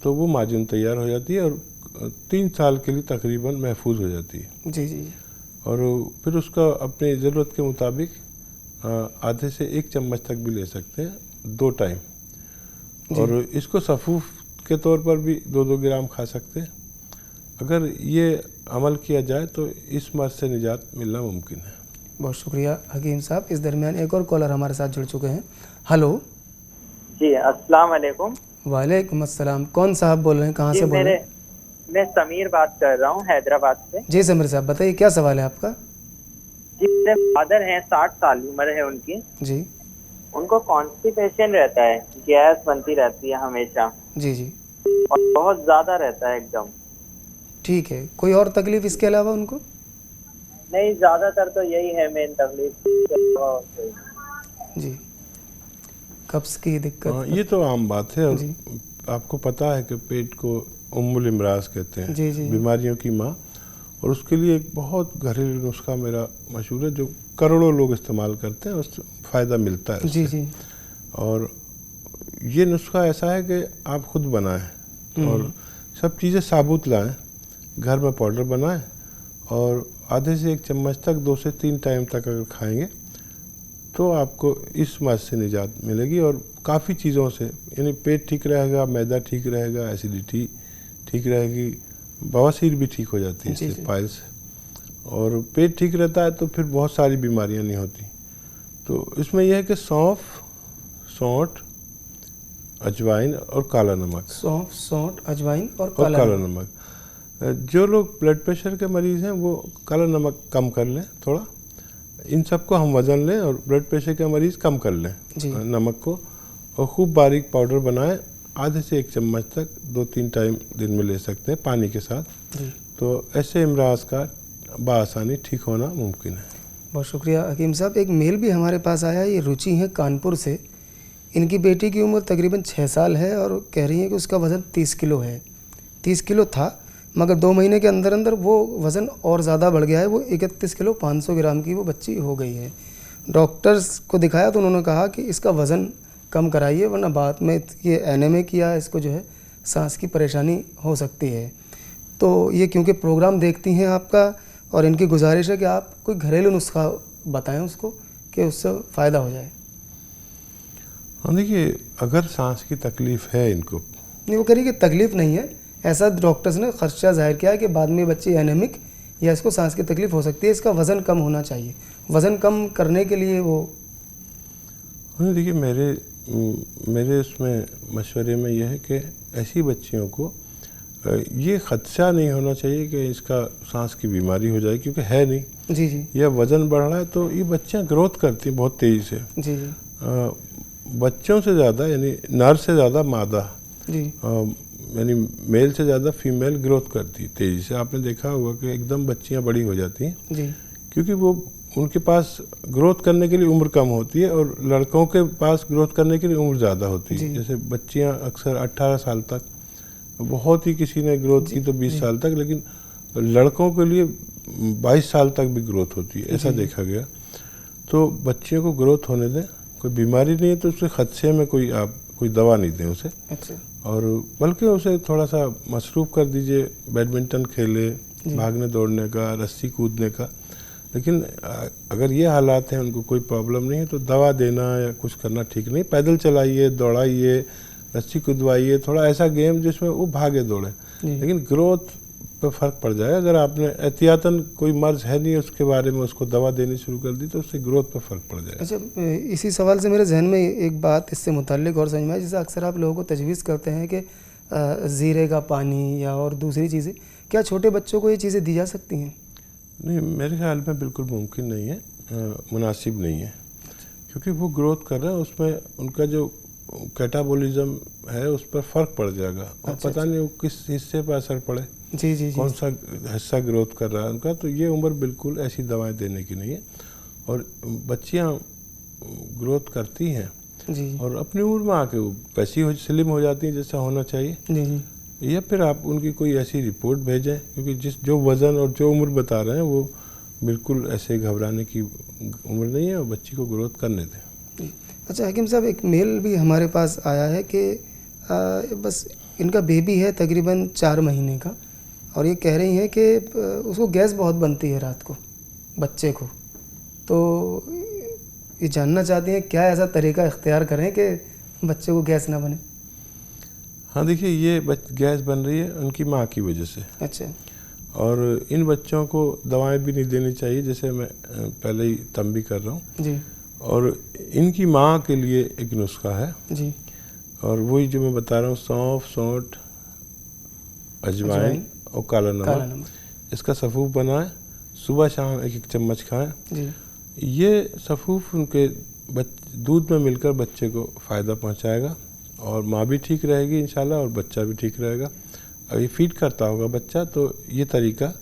तो वो माजून तैयार हो जाती है और 3 साल के लिए तकरीबन महफूज हो जाती है। जी जी। और फिर उसका अपनी ज़रूरत के मुताबिक आधे से 1 चम्मच तक भी ले सकते हैं 2 टाइम। और इसको सफूफ के तौर पर भी 2-2 ग्राम खा सकते हैं। अगर ये अमल किया जाए तो इस मर्ज से निजात मिलना मुमकिन है। बहुत शुक्रिया हकीम साहब। इस दरमियान एक और कॉलर हमारे साथ जुड़ चुके हैं। हेलो जी, अस्सलाम वालेकुम। वालेकुम अस्सलाम। कौन साहब बोल रहे हैं, कहाँ से बोल रहे हैं? मैं समीर बात कर रहा हूँ हैदराबाद से। जी समीर साहब बताइए क्या सवाल है आपका? जी, मेरे फादर हैं, 60 साल उम्र है उनकी। जी उनको कॉन्स्टिपेशन रहता है, गैस बनती रहती है हमेशा जी जी। और बहुत ज्यादा रहता है एकदम। ठीक है, कोई और तकलीफ इसके अलावा उनको? नहीं, ज्यादातर तो यही है मेन तकलीफ। जी, कब्ज की दिक्कत। ये तो आम बात है। और जी। आपको पता है कि पेट को उम्मुल इमराज कहते हैं, जी, जी। बीमारियों की माँ। और उसके लिए एक बहुत घरेलू नुस्खा मेरा मशहूर है जो करोड़ों लोग इस्तेमाल करते हैं, उससे फ़ायदा मिलता है जी उससे। जी। और ये नुस्खा ऐसा है कि आप खुद बनाएं और सब चीज़ें साबुत लाएं, घर में पाउडर बनाएं और आधे से 1 चम्मच तक 2 से 3 टाइम तक अगर खाएंगे तो आपको इस मर्ज से निजात मिलेगी। और काफ़ी चीज़ों से, यानी पेट ठीक रहेगा, मैदा ठीक रहेगा, एसिडिटी ठीक रहेगी, बवासीर भी ठीक हो जाती है इससे, पाइल्स। और पेट ठीक रहता है तो फिर बहुत सारी बीमारियां नहीं होती। तो इसमें यह है कि सौंफ, सौंठ, अजवाइन और काला नमक। सौंफ, सौंठ, अजवाइन और काला नमक। जो लोग ब्लड प्रेशर के मरीज़ हैं वो काला नमक कम कर लें थोड़ा। इन सबको हम वज़न लें और ब्लड प्रेशर के मरीज़ कम कर लें नमक को, और खूब बारीक पाउडर बनाएं। आधे से 1 चम्मच तक 2-3 टाइम दिन में ले सकते हैं पानी के साथ। तो ऐसे इमराज का बआसानी ठीक होना मुमकिन है। बहुत शुक्रिया हकीम साहब। एक मेल भी हमारे पास आया है, ये रुचि है कानपुर से। इनकी बेटी की उम्र तकरीबन 6 साल है और कह रही है कि उसका वज़न 30 किलो है। 30 किलो था, मगर 2 महीने के अंदर अंदर वो वज़न और ज़्यादा बढ़ गया है। वो 31 किलो 500 ग्राम की वो बच्ची हो गई है। डॉक्टर्स को दिखाया तो उन्होंने कहा कि इसका वज़न कम कराइए, वरना बाद में ये एनीमिक या इसको जो है सांस की परेशानी हो सकती है। तो ये क्योंकि प्रोग्राम देखती हैं आपका, और इनकी गुजारिश है कि आप कोई घरेलू नुस्खा बताएं उसको कि उससे फ़ायदा हो जाए। हाँ, देखिए, अगर सांस की तकलीफ़ है इनको, नहीं, वो कह रही कि तकलीफ़ नहीं है, ऐसा डॉक्टर्स ने खर्चा जाहिर किया है कि बाद में बच्ची एनीमिक या इसको सांस की तकलीफ़ हो सकती है, इसका वज़न कम होना चाहिए। वज़न कम करने के लिए वो, देखिए, मेरे उसमें मशवरे में यह है कि ऐसी बच्चियों को ये खदशा नहीं होना चाहिए कि इसका सांस की बीमारी हो जाए, क्योंकि है नहीं। जी जी। या वज़न बढ़ रहा है तो ये बच्चियाँ ग्रोथ करती हैं बहुत तेज़ी से। जी जी। बच्चों से ज़्यादा, यानी नर से ज़्यादा मादा, जी, यानी मेल से ज़्यादा फीमेल ग्रोथ करती है तेज़ी से। आपने देखा होगा कि एकदम बच्चियाँ बड़ी हो जाती हैं जी, क्योंकि वो उनके पास ग्रोथ करने के लिए उम्र कम होती है और लड़कों के पास ग्रोथ करने के लिए उम्र ज़्यादा होती है। जैसे बच्चियाँ अक्सर 18 साल तक, बहुत ही किसी ने ग्रोथ की तो 20 साल तक, लेकिन लड़कों के लिए 22 साल तक भी ग्रोथ होती है, ऐसा देखा गया। तो बच्चियों को ग्रोथ होने दें, कोई बीमारी नहीं है तो उसके खदशे में आप कोई दवा नहीं दें उसे। अच्छा। और बल्कि उसे थोड़ा सा मसरूफ़ कर दीजिए, बैडमिंटन खेले, भागने दौड़ने का, रस्सी कूदने का। लेकिन अगर ये हालात हैं, उनको कोई प्रॉब्लम नहीं है, तो दवा देना या कुछ करना ठीक नहीं। पैदल चलाइए, दौड़ाइए, रस्सी कूदवाइए, थोड़ा ऐसा गेम जिसमें वो भागे दौड़े, लेकिन ग्रोथ पे फ़र्क पड़ जाएगा। अगर आपने एहतियातन, कोई मर्ज है नहीं उसके बारे में, उसको दवा देनी शुरू कर दी तो उससे ग्रोथ पे फ़र्क पड़ जाएगा। अच्छा, इसी सवाल से मेरे जहन में एक बात इससे मुताल्लिक और समझ में आया, जैसे अक्सर आप लोगों को तजवीज़ करते हैं कि ज़ीरे का पानी या और दूसरी चीज़ें, क्या छोटे बच्चों को ये चीज़ें दी जा सकती हैं? नहीं, मेरे ख्याल में बिल्कुल मुमकिन नहीं है, मुनासिब नहीं है, क्योंकि वो ग्रोथ कर रहे हैं, उसमें उनका जो कैटाबॉलिज्म है उस पर फ़र्क पड़ जाएगा और पता नहीं वो किस हिस्से पर असर पड़े। जी जी जी। कौन सा हिस्सा ग्रोथ कर रहा है उनका, तो ये उम्र बिल्कुल ऐसी दवाएं देने की नहीं है। और बच्चियां ग्रोथ करती हैं जी और अपनी उम्र में आके वो वैसी हो स्लिम हो जाती हैं जैसा होना चाहिए। जी जी। या फिर आप उनकी कोई ऐसी रिपोर्ट भेजें, क्योंकि जो वज़न और जो उम्र बता रहे हैं वो बिल्कुल ऐसे घबराने की उम्र नहीं है, और बच्ची को ग्रोथ करने दें। अच्छा हकीम साहब, एक मेल भी हमारे पास आया है कि बस इनका बेबी है तकरीबन 4 महीने का, और ये कह रही हैं कि उसको गैस बहुत बनती है रात को बच्चे को, तो ये जानना चाहती हैं क्या ऐसा तरीका इख्तियार करें कि बच्चे को गैस ना बने। हाँ देखिए, ये गैस बन रही है उनकी माँ की वजह से। अच्छा। और इन बच्चों को दवाएं भी नहीं देनी चाहिए, जैसे मैं पहले ही तंबी कर रहा हूँ जी। और इनकी माँ के लिए एक नुस्खा है जी। और वही जो मैं बता रहा हूँ, सौंफ, सौंठ, अजवाइन और काला नमक, इसका सफ़ूफ बनाएं, सुबह शाम 1-1 चम्मच खाएं जी। ये सफ़ूफ उनके दूध में मिलकर बच्चे को फ़ायदा पहुंचाएगा और माँ भी ठीक रहेगी इंशाल्लाह और बच्चा भी ठीक रहेगा। अगर फीड करता होगा बच्चा तो ये तरीका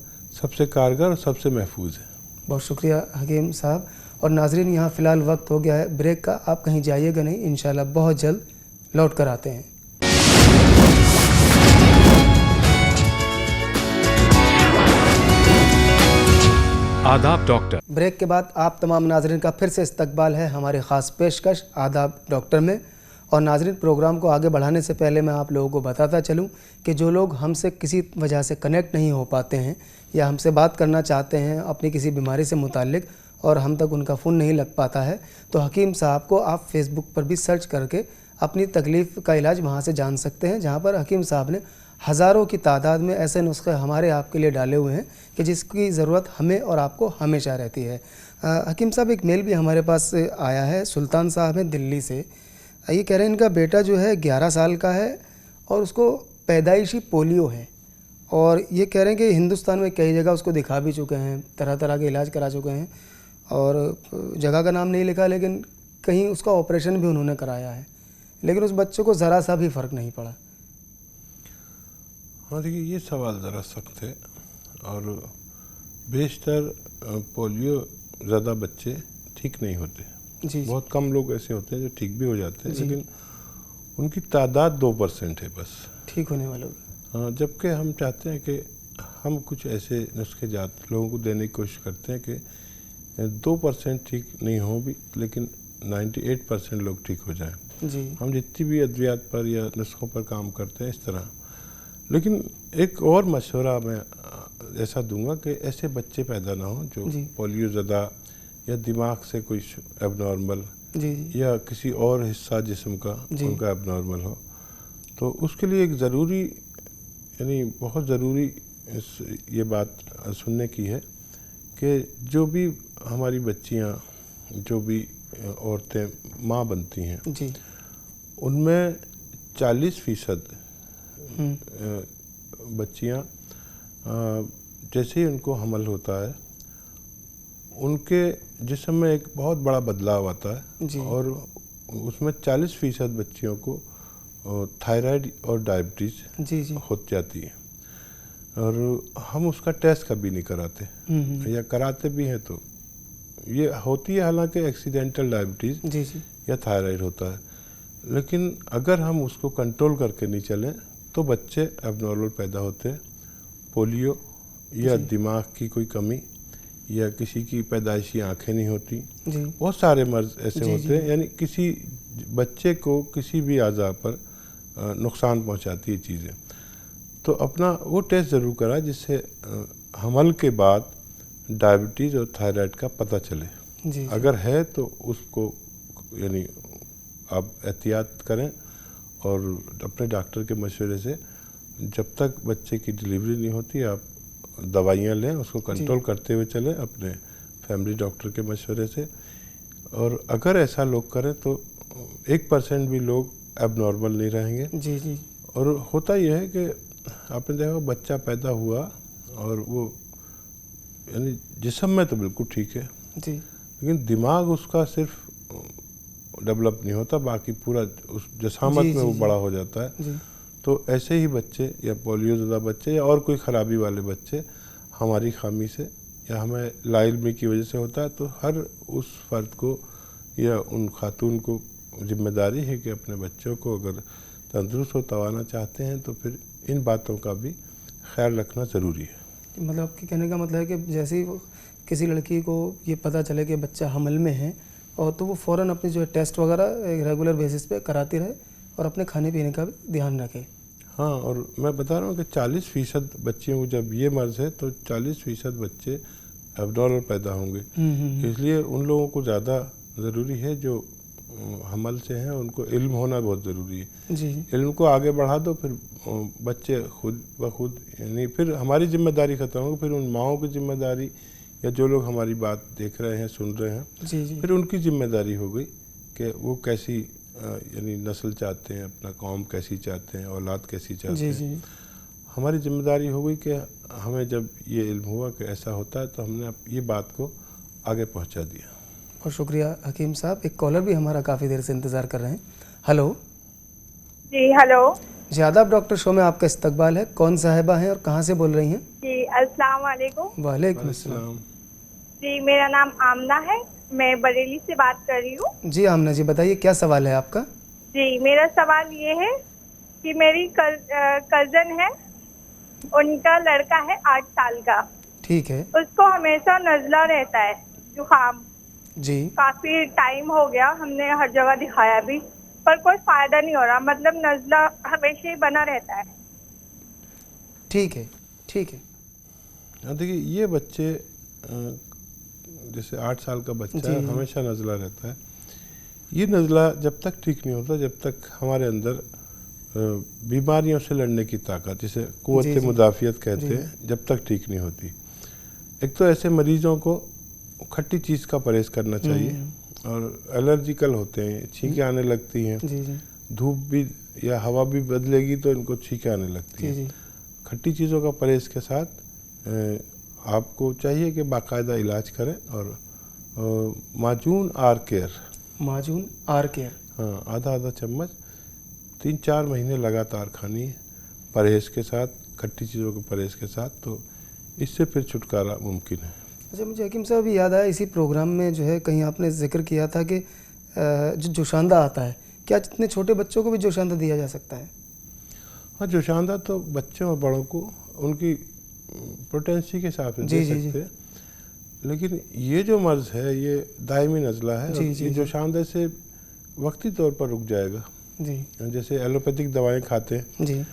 सबसे कारगर और सबसे महफूज है। बहुत शुक्रिया हकीम साहब। और नाजरीन, यहाँ फ़िलहाल वक्त हो गया है ब्रेक का, आप कहीं जाइएगा नहीं, इंशाल्लाह बहुत जल्द लौट कर आते हैं। आदाब डॉक्टर। ब्रेक के बाद आप तमाम नाजरीन का फिर से इस्तकबाल है हमारी ख़ास पेशकश आदाब डॉक्टर में। और नाजरीन, प्रोग्राम को आगे बढ़ाने से पहले मैं आप लोगों को बताता चलूं कि जो लोग हमसे किसी वजह से कनेक्ट नहीं हो पाते हैं या हमसे बात करना चाहते हैं अपनी किसी बीमारी से मुताल्लिक और हम तक उनका फ़ोन नहीं लग पाता है, तो हकीम साहब को आप फेसबुक पर भी सर्च करके अपनी तकलीफ़ का इलाज वहाँ से जान सकते हैं, जहाँ पर हकीम साहब ने हज़ारों की तादाद में ऐसे नुस्खे हमारे आपके लिए डाले हुए हैं कि जिसकी ज़रूरत हमें और आपको हमेशा रहती है। हकीम साहब, एक मेल भी हमारे पास आया है, सुल्तान साहब हैं दिल्ली से। ये कह रहे हैं इनका बेटा जो है 11 साल का है और उसको पैदाइशी पोलियो है, और ये कह रहे हैं कि हिंदुस्तान में कई जगह उसको दिखा भी चुके हैं, तरह तरह के इलाज करा चुके हैं और जगह का नाम नहीं लिखा, लेकिन कहीं उसका ऑपरेशन भी उन्होंने कराया है, लेकिन उस बच्चे को ज़रा सा भी फ़र्क नहीं पड़ा। हाँ देखिए, ये सवाल ज़रा सख्त है और बेशतर पोलियो ज़्यादा बच्चे ठीक नहीं होते। जी। बहुत कम लोग ऐसे होते हैं जो ठीक भी हो जाते हैं, लेकिन उनकी तादाद 2% है बस ठीक होने वालों। हाँ, जबकि हम चाहते हैं कि हम कुछ ऐसे नुस्खे लोगों को देने की कोशिश करते हैं कि 2% ठीक नहीं हो भी, लेकिन 98% लोग ठीक हो जाएं। जी। हम जितनी भी अद्वियात पर या नुस्खों पर काम करते हैं इस तरह। लेकिन एक और मशवरा मैं ऐसा दूंगा कि ऐसे बच्चे पैदा ना हो जो पोलियो ज़दा या दिमाग से कोई एबनॉर्मल या किसी और हिस्सा जिस्म का उनका एबनॉर्मल हो, तो उसके लिए एक ज़रूरी यानी बहुत ज़रूरी ये बात सुनने की है कि जो भी हमारी बच्चियां, जो भी औरतें माँ बनती हैं, उनमें 40% बच्चियां जैसे ही उनको हमल होता है उनके जिस्म में एक बहुत बड़ा बदलाव आता है और उसमें 40% बच्चियों को थायराइड और डायबिटीज़ हो जाती है और हम उसका टेस्ट कभी नहीं कराते या कराते भी हैं तो ये होती है, हालांकि एक्सीडेंटल डायबिटीज़ या थायराइड होता है, लेकिन अगर हम उसको कंट्रोल करके नहीं चलें तो बच्चे एबनॉर्मल पैदा होते हैं। पोलियो या दिमाग की कोई कमी या किसी की पैदाइशी आंखें नहीं होती, बहुत सारे मर्ज ऐसे होते हैं, यानी किसी बच्चे को किसी भी अज़ा पर नुकसान पहुंचाती है चीज़ें। तो अपना वो टेस्ट ज़रूर कराएं जिससे हमल के बाद डायबिटीज़ और थायराइड का पता चले। अगर है तो उसको यानी आप एहतियात करें और अपने डॉक्टर के मशवरे से जब तक बच्चे की डिलीवरी नहीं होती आप दवाइयाँ लें, उसको कंट्रोल करते हुए चलें अपने फैमिली डॉक्टर के मशवरे से। और अगर ऐसा लोग करें तो 1% भी लोग एबनॉर्मल नहीं रहेंगे। और होता यह है कि आपने देखा बच्चा पैदा हुआ और वो यानी जिस्म में तो बिल्कुल ठीक है लेकिन दिमाग उसका सिर्फ डेवलप नहीं होता, बाकी पूरा उस जसामत में वो बड़ा हो जाता है। तो ऐसे ही बच्चे या पोलियो ज़्यादा बच्चे या और कोई ख़राबी वाले बच्चे हमारी खामी से या हमें लाइल्मी की वजह से होता है। तो हर उस फ़र्द को या उन खातून को जिम्मेदारी है कि अपने बच्चों को अगर तंदुरुस्त हो तवाना चाहते हैं तो फिर इन बातों का भी ख्याल रखना ज़रूरी है। मतलब आपके कहने का मतलब है कि जैसे ही किसी लड़की को ये पता चले कि बच्चा हमल में है और तो वो फ़ौरन अपने जो है टेस्ट वगैरह रेगुलर बेसिस पे कराती रहे और अपने खाने पीने का भी ध्यान रखे। हाँ, और मैं बता रहा हूँ कि 40% बच्चियों को जब ये मर्ज़ है तो 40% बच्चे एबनॉर्मल पैदा होंगे। इसलिए उन लोगों को ज़्यादा ज़रूरी है जो हमल से हैं, उनको इल्म होना बहुत ज़रूरी है। जी। इल्म को आगे बढ़ा दो फिर बच्चे खुद ब खुद, यानी फिर हमारी जिम्मेदारी ख़त्म होगी, फिर उन माओं की जिम्मेदारी या जो लोग हमारी बात देख रहे हैं सुन रहे हैं जी जी। फिर उनकी जिम्मेदारी हो गई कि वो कैसी यानी नस्ल चाहते हैं, अपना कौम कैसी चाहते हैं, औलाद कैसी चाहते हैं। जी। हमारी जिम्मेदारी हो गई कि हमें जब ये इल्म हुआ कि ऐसा होता है तो हमने ये बात को आगे पहुंचा दिया। बहुत शुक्रिया हकीम साहब। एक कॉलर भी हमारा काफ़ी देर से इंतज़ार कर रहे हैं। हेलो जी। हेलो जी, आदाब डॉक्टर शो में आपका इस्तकबाल है। कौन साहिबा हैं और कहाँ से बोल रही हैं? जी, अस्सलाम वालेकुम। वालेकुम अस्सलाम। जी, मेरा नाम आमना है, मैं बरेली से बात कर रही हूँ। जी आमना जी, बताइए क्या सवाल है आपका? जी, मेरा सवाल ये है कि मेरी कज़न है, उनका लड़का है 8 साल का। ठीक है। उसको हमेशा नज़ला रहता है, जुकाम। जी। काफ़ी टाइम हो गया, हमने हर जगह दिखाया भी पर कोई फ़ायदा नहीं हो रहा, मतलब नज़ला हमेशा ही बना रहता है। ठीक है ठीक है। देखिए ये बच्चे जैसे 8 साल का बच्चा है, हमेशा नज़ला रहता है। ये नज़ला जब तक ठीक नहीं होता जब तक हमारे अंदर बीमारियों से लड़ने की ताकत, जिसे क़ुव्वत मुदाफ़ियत कहते हैं, जब तक ठीक नहीं होती। एक तो ऐसे मरीज़ों को खट्टी चीज़ का परहेज़ करना चाहिए और एलर्जिकल होते हैं, छींकें आने लगती हैं, धूप भी या हवा भी बदलेगी तो इनको छींकें आने लगती हैं। खट्टी चीज़ों का परहेज़ के साथ आपको चाहिए कि बाकायदा इलाज करें और माजून आर केयर, हाँ, आधा चम्मच 3-4 महीने लगातार खानी है परहेज़ के साथ, खट्टी चीज़ों के परहेज़ के साथ, तो इससे फिर छुटकारा मुमकिन है। अच्छा, मुझे हकीम साहब याद आया, इसी प्रोग्राम में जो है कहीं आपने जिक्र किया था कि जो जोशांदा आता है, क्या जितने छोटे बच्चों को भी जोशांदा दिया जा सकता है? हाँ, जोशांदा तो बच्चों और बड़ों को उनकी पोटेंसी के हिसाब से दे सकते हैं, लेकिन ये जो मर्ज़ है ये दायमी नज़ला है। ये जोशांदा से वक्ती तौर पर रुक जाएगा, जैसे एलोपैथिक दवाएं खाते हैं,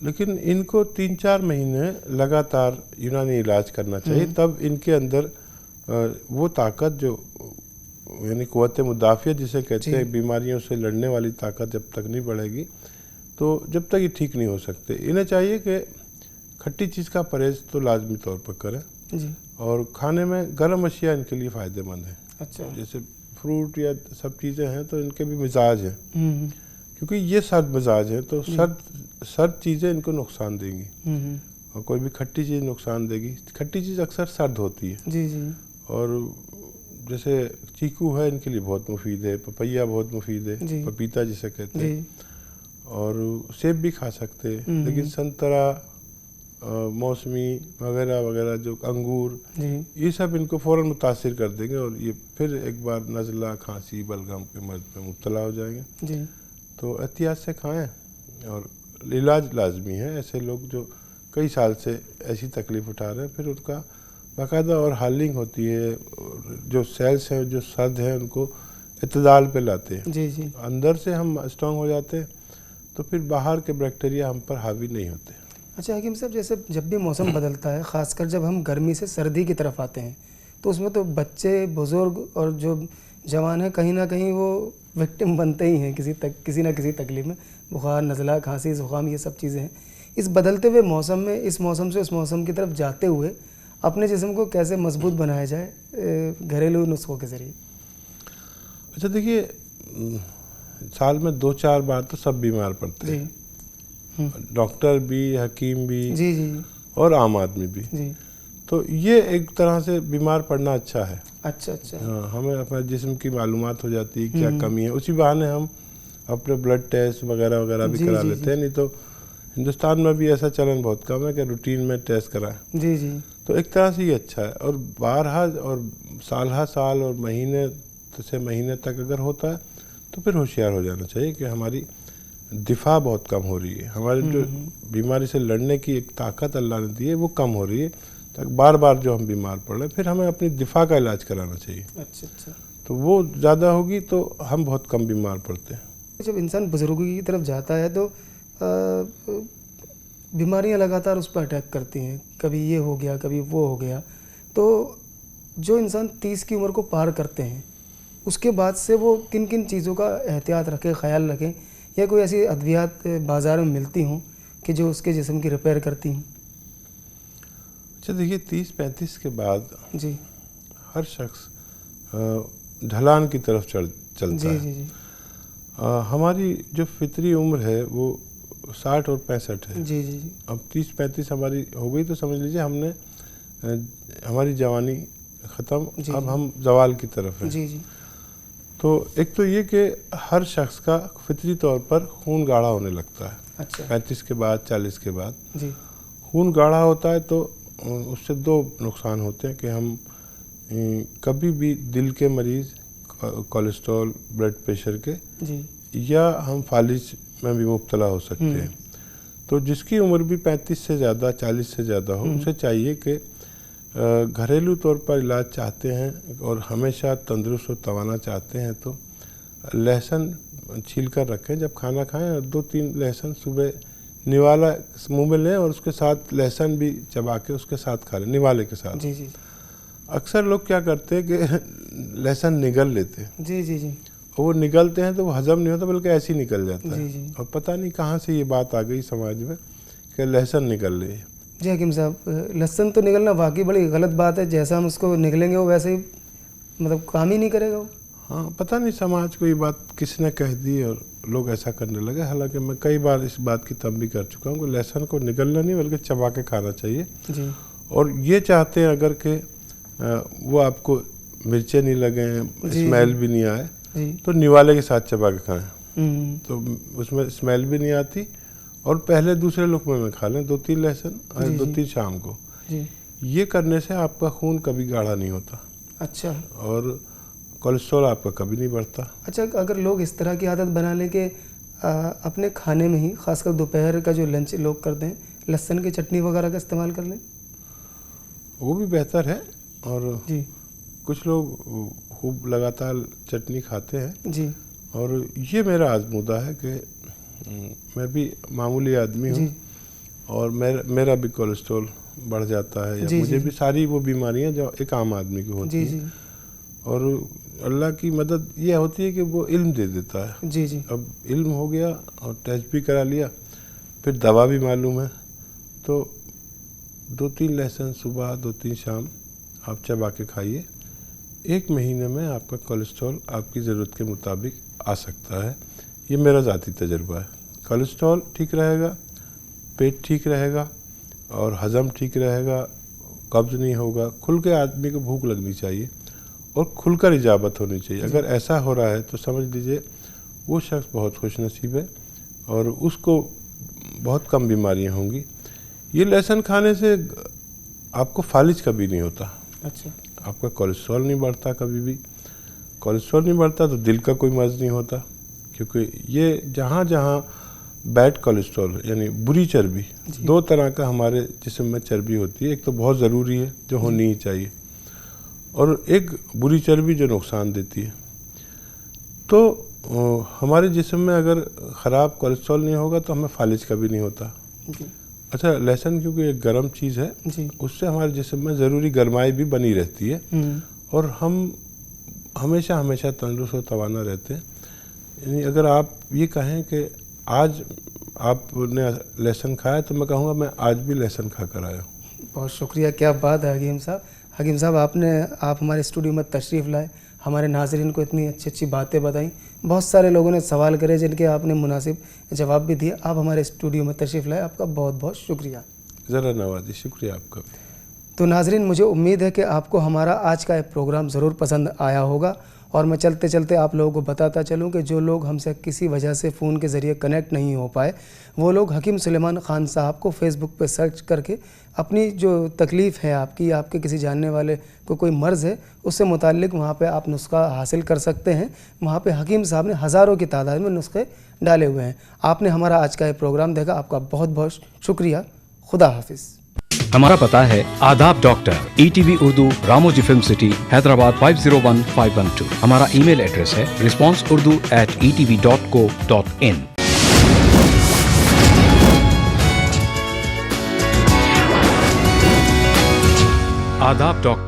लेकिन इनको 3-4 महीने लगातार यूनानी इलाज करना चाहिए, तब इनके अंदर वो ताकत जो यानी क़ुव्वत मुदाफ़ियत जिसे कहते हैं, बीमारियों से लड़ने वाली ताकत जब तक नहीं बढ़ेगी तो जब तक ये ठीक नहीं हो सकते। इन्हें चाहिए कि खट्टी चीज़ का परहेज़ तो लाजमी तौर पर करें और खाने में गर्म अशिया इनके लिए फ़ायदेमंद है। अच्छा, जैसे फ्रूट या सब चीज़ें हैं तो इनके भी मिजाज हैं, क्योंकि ये सर्द मिजाज है तो सर्द चीज़ें इनको नुकसान देंगी और कोई भी खट्टी चीज़ नुकसान देगी। खट्टी चीज़ अक्सर सर्द होती है और जैसे चीकू है इनके लिए बहुत मुफीद है, पपैया बहुत मुफीद है, पपीता जिसे कहते हैं, और सेब भी खा सकते हैं, लेकिन संतरा, मौसमी वगैरह वगैरह जो अंगूर, ये सब इनको फ़ौरन मुतासिर कर देंगे और ये फिर एक बार नज़ला, खांसी, बलगम के मर्ज़ में मुब्तला हो जाएंगे। तो एहतियात से खाएं और इलाज लाजमी है। ऐसे लोग जो कई साल से ऐसी तकलीफ़ उठा रहे हैं, फिर उनका बाकायदा और हालिंग होती है, जो सेल्स हैं जो सर्द हैं उनको इत्तदाल पे लाते हैं, अंदर से हम स्ट्रॉन्ग हो जाते हैं तो फिर बाहर के बैक्टीरिया हम पर हावी नहीं होते। अच्छा हकीम साहब, जैसे जब भी मौसम बदलता है, ख़ासकर जब हम गर्मी से सर्दी की तरफ आते हैं, तो उसमें तो बच्चे, बुज़ुर्ग और जो जवान हैं कहीं ना कहीं वो विक्टिम बनते ही हैं किसी ना किसी तकलीफ में। बुखार, नज़ला, खांसी, ज़ुकाम, ये सब चीज़ें हैं। इस बदलते हुए मौसम में इस मौसम से उस मौसम की तरफ जाते हुए अपने जिस्म को कैसे मजबूत बनाया जाए घरेलू नुस्खों के ज़रिए? अच्छा देखिए, साल में 2-4 बार तो सब बीमार पड़ते हैं, डॉक्टर भी, हकीम भी और आम आदमी भी। तो ये एक तरह से बीमार पड़ना अच्छा है। अच्छा। हाँ, हमें अपने जिस्म की मालूमात हो जाती है क्या कमी है, उसी बहाने हम अपने ब्लड टेस्ट वगैरह वगैरह भी करा लेते हैं। नहीं तो हिंदुस्तान में भी ऐसा चलन बहुत कम है कि रूटीन में टेस्ट कराएं। जी जी। तो एक तरह से ये अच्छा है। और 12 और साल और महीने से महीने तक अगर होता है तो फिर होशियार हो जाना चाहिए कि हमारी दिफा बहुत कम हो रही है, हमारी जो बीमारी से लड़ने की एक ताकत अल्लाह ने दी है वो कम हो रही है। तक बार बार जो हम बीमार पड़ रहे हैं फिर हमें अपनी दिफा का इलाज कराना चाहिए। अच्छा अच्छा। तो वो ज़्यादा होगी तो हम बहुत कम बीमार पड़ते हैं। जब इंसान बुजुर्गों की तरफ जाता है तो बीमारियां लगातार उस पर अटैक करती हैं, कभी ये हो गया कभी वो हो गया। तो जो इंसान 30 की उम्र को पार करते हैं उसके बाद से वो किन किन चीज़ों का एहतियात रखें, ख्याल रखें, या कोई ऐसी अद्वियात बाज़ार में मिलती हों कि जो उसके जिस्म की रिपेयर करती हों? अच्छा देखिए, 30-35 के बाद जी हर शख्स ढलान की तरफ चलता जी है। जी जी हमारी जो फितरी उम्र है वो 60 और 65 है। जी जी जी। अब 30-35 हमारी हो गई तो समझ लीजिए हमने हमारी जवानी ख़त्म, अब हम जवाल की तरफ हैं। जी जी। तो एक तो ये कि हर शख्स का फितरी तौर पर खून गाढ़ा होने लगता है। अच्छा। 35 के बाद 40 के बाद जी। खून गाढ़ा होता है तो उससे 2 नुकसान होते हैं कि हम कभी भी दिल के मरीज़, कोलेस्ट्रॉल, ब्लड प्रेशर के, जी या हम फालिज में भी मुब्तला हो सकते हैं। तो जिसकी उम्र भी 35 से ज़्यादा, 40 से ज़्यादा हो, उसे चाहिए कि घरेलू तौर पर इलाज चाहते हैं और हमेशा तंदुरुस्त और तवाना चाहते हैं तो लहसुन छील कर रखें जब खाना खाएं, और 2-3 लहसुन सुबह निवाला मुंह में लें और उसके साथ लहसुन भी चबा के उसके साथ खा लें, निवाले के साथ। जी जी अक्सर लोग क्या करते हैं कि लहसुन निगल लेते हैं, जी जी जी और वो निगलते हैं तो वो हजम नहीं होता बल्कि ऐसे ही निकल जाता जी है। जी। और पता नहीं कहाँ से ये बात आ गई समाज में कि लहसुन निकल रही है। जी हकीम साहब, लहसुन तो निकलना वाकई बड़ी गलत बात है। जैसा हम उसको निकलेंगे वो वैसे ही मतलब काम ही नहीं करेगा वो। हाँ, पता नहीं समाज को ये बात किसने कह दी और लोग ऐसा करने लगे। हालांकि मैं कई बार इस बात की तंबीह कर चुका हूँ कि लहसुन को निगलना नहीं बल्कि चबा के खाना चाहिए। जी। और ये चाहते हैं अगर कि वो आपको मिर्चें नहीं लगें, स्मेल भी नहीं आए, तो निवाले के साथ चबा के खाएं, तो उसमें स्मेल भी नहीं आती। और पहले दूसरे लुकमे में खा लें 2-3 लहसुन और 2-3 शाम को। जी। ये करने से आपका खून कभी गाढ़ा नहीं होता। अच्छा। और कोलेस्ट्रॉल आपका कभी नहीं बढ़ता। अच्छा, अगर लोग इस तरह की आदत बना लें कि अपने खाने में ही, खासकर दोपहर का जो लंच लोग करते हैं, लहसुन की चटनी वगैरह का इस्तेमाल कर लें, वो भी बेहतर है। और जी कुछ लोग खूब लगातार चटनी खाते हैं। जी। और ये मेरा आजमूदा है कि मैं भी मामूली आदमी हूँ और मेरा भी कोलेस्ट्रॉल बढ़ जाता है, या मुझे भी सारी वो बीमारियाँ जो एक आम आदमी की होती हैं। और अल्लाह की मदद ये होती है कि वो इल्म दे देता है। जी जी। अब इल्म हो गया और टेस्ट भी करा लिया, फिर दवा भी मालूम है, तो 2-3 लहसुन सुबह 2-3 शाम आप चबा के खाइए। 1 महीने में आपका कोलेस्ट्रॉल आपकी ज़रूरत के मुताबिक आ सकता है। ये मेरा ज़ाती तजुर्बा है। कोलेस्ट्रॉल ठीक रहेगा, पेट ठीक रहेगा और हज़म ठीक रहेगा, कब्ज़ नहीं होगा, खुल के आदमी को भूख लगनी चाहिए और खुलकर इजाबत होनी चाहिए। अगर ऐसा हो रहा है तो समझ लीजिए वो शख्स बहुत खुशनसीब है और उसको बहुत कम बीमारियां होंगी। ये लहसुन खाने से आपको फालिज कभी नहीं होता। अच्छा। आपका कोलेस्ट्रॉल नहीं बढ़ता, कभी भी कोलेस्ट्रॉल नहीं बढ़ता तो दिल का कोई मर्ज़ नहीं होता, क्योंकि ये जहाँ जहाँ बैड कोलेस्ट्रॉल यानी बुरी चर्बी, 2 तरह का हमारे जिस्म में चर्बी होती है। एक तो बहुत ज़रूरी है जो होनी ही चाहिए, और एक बुरी चर्बी जो नुकसान देती है। तो हमारे जिस्म में अगर ख़राब कोलेस्ट्रॉल नहीं होगा तो हमें फालिज कभी नहीं होता। अच्छा, लहसुन क्योंकि एक गर्म चीज़ है, उससे हमारे जिस्म में ज़रूरी गर्माई भी बनी रहती है और हम हमेशा हमेशा तंदुरुस्त और तवाना रहते हैं। यानी अगर आप ये कहें कि आज आपने लहसुन खाया तो मैं कहूँगा मैं आज भी लहसुन खा कर आया हूँ। बहुत शुक्रिया, क्या बात है हकीम साहब। हकीम साहब, आप हमारे स्टूडियो में तशरीफ़ लाए, हमारे नाज़रीन को इतनी अच्छी अच्छी बातें बताई। बहुत सारे लोगों ने सवाल करे जिनके आपने मुनासिब जवाब भी दिए। आप हमारे स्टूडियो में तशरीफ़ लाए, आपका बहुत बहुत शुक्रिया। ज़रा नवाजी, शुक्रिया आपका भी। तो नाज़रीन, मुझे उम्मीद है कि आपको हमारा आज का ये प्रोग्राम ज़रूर पसंद आया होगा और मैं चलते चलते आप लोगों को बताता चलूं कि जो लोग हमसे किसी वजह से फ़ोन के ज़रिए कनेक्ट नहीं हो पाए, वो लोग हकीम सुलेमान ख़ान साहब को फेसबुक पे सर्च करके अपनी जो तकलीफ़ है आपकी, आपके किसी जानने वाले को कोई मर्ज़ है, उससे मुताल्लिक वहाँ पे आप नुस्खा हासिल कर सकते हैं। वहाँ पे हकीम साहब ने हज़ारों की तादाद में नुस्खे डाले हुए हैं। आपने हमारा आज का ये प्रोग्राम देखा, आपका बहुत बहुत शुक्रिया। खुदा हाफिज़। हमारा पता है आदाब doctor, ETV Urdu, Ramoji film city, Hyderabad 501512। हमारा ईमेल एड्रेस है responseurdu@etv.co.in। आदाब डॉक्टर।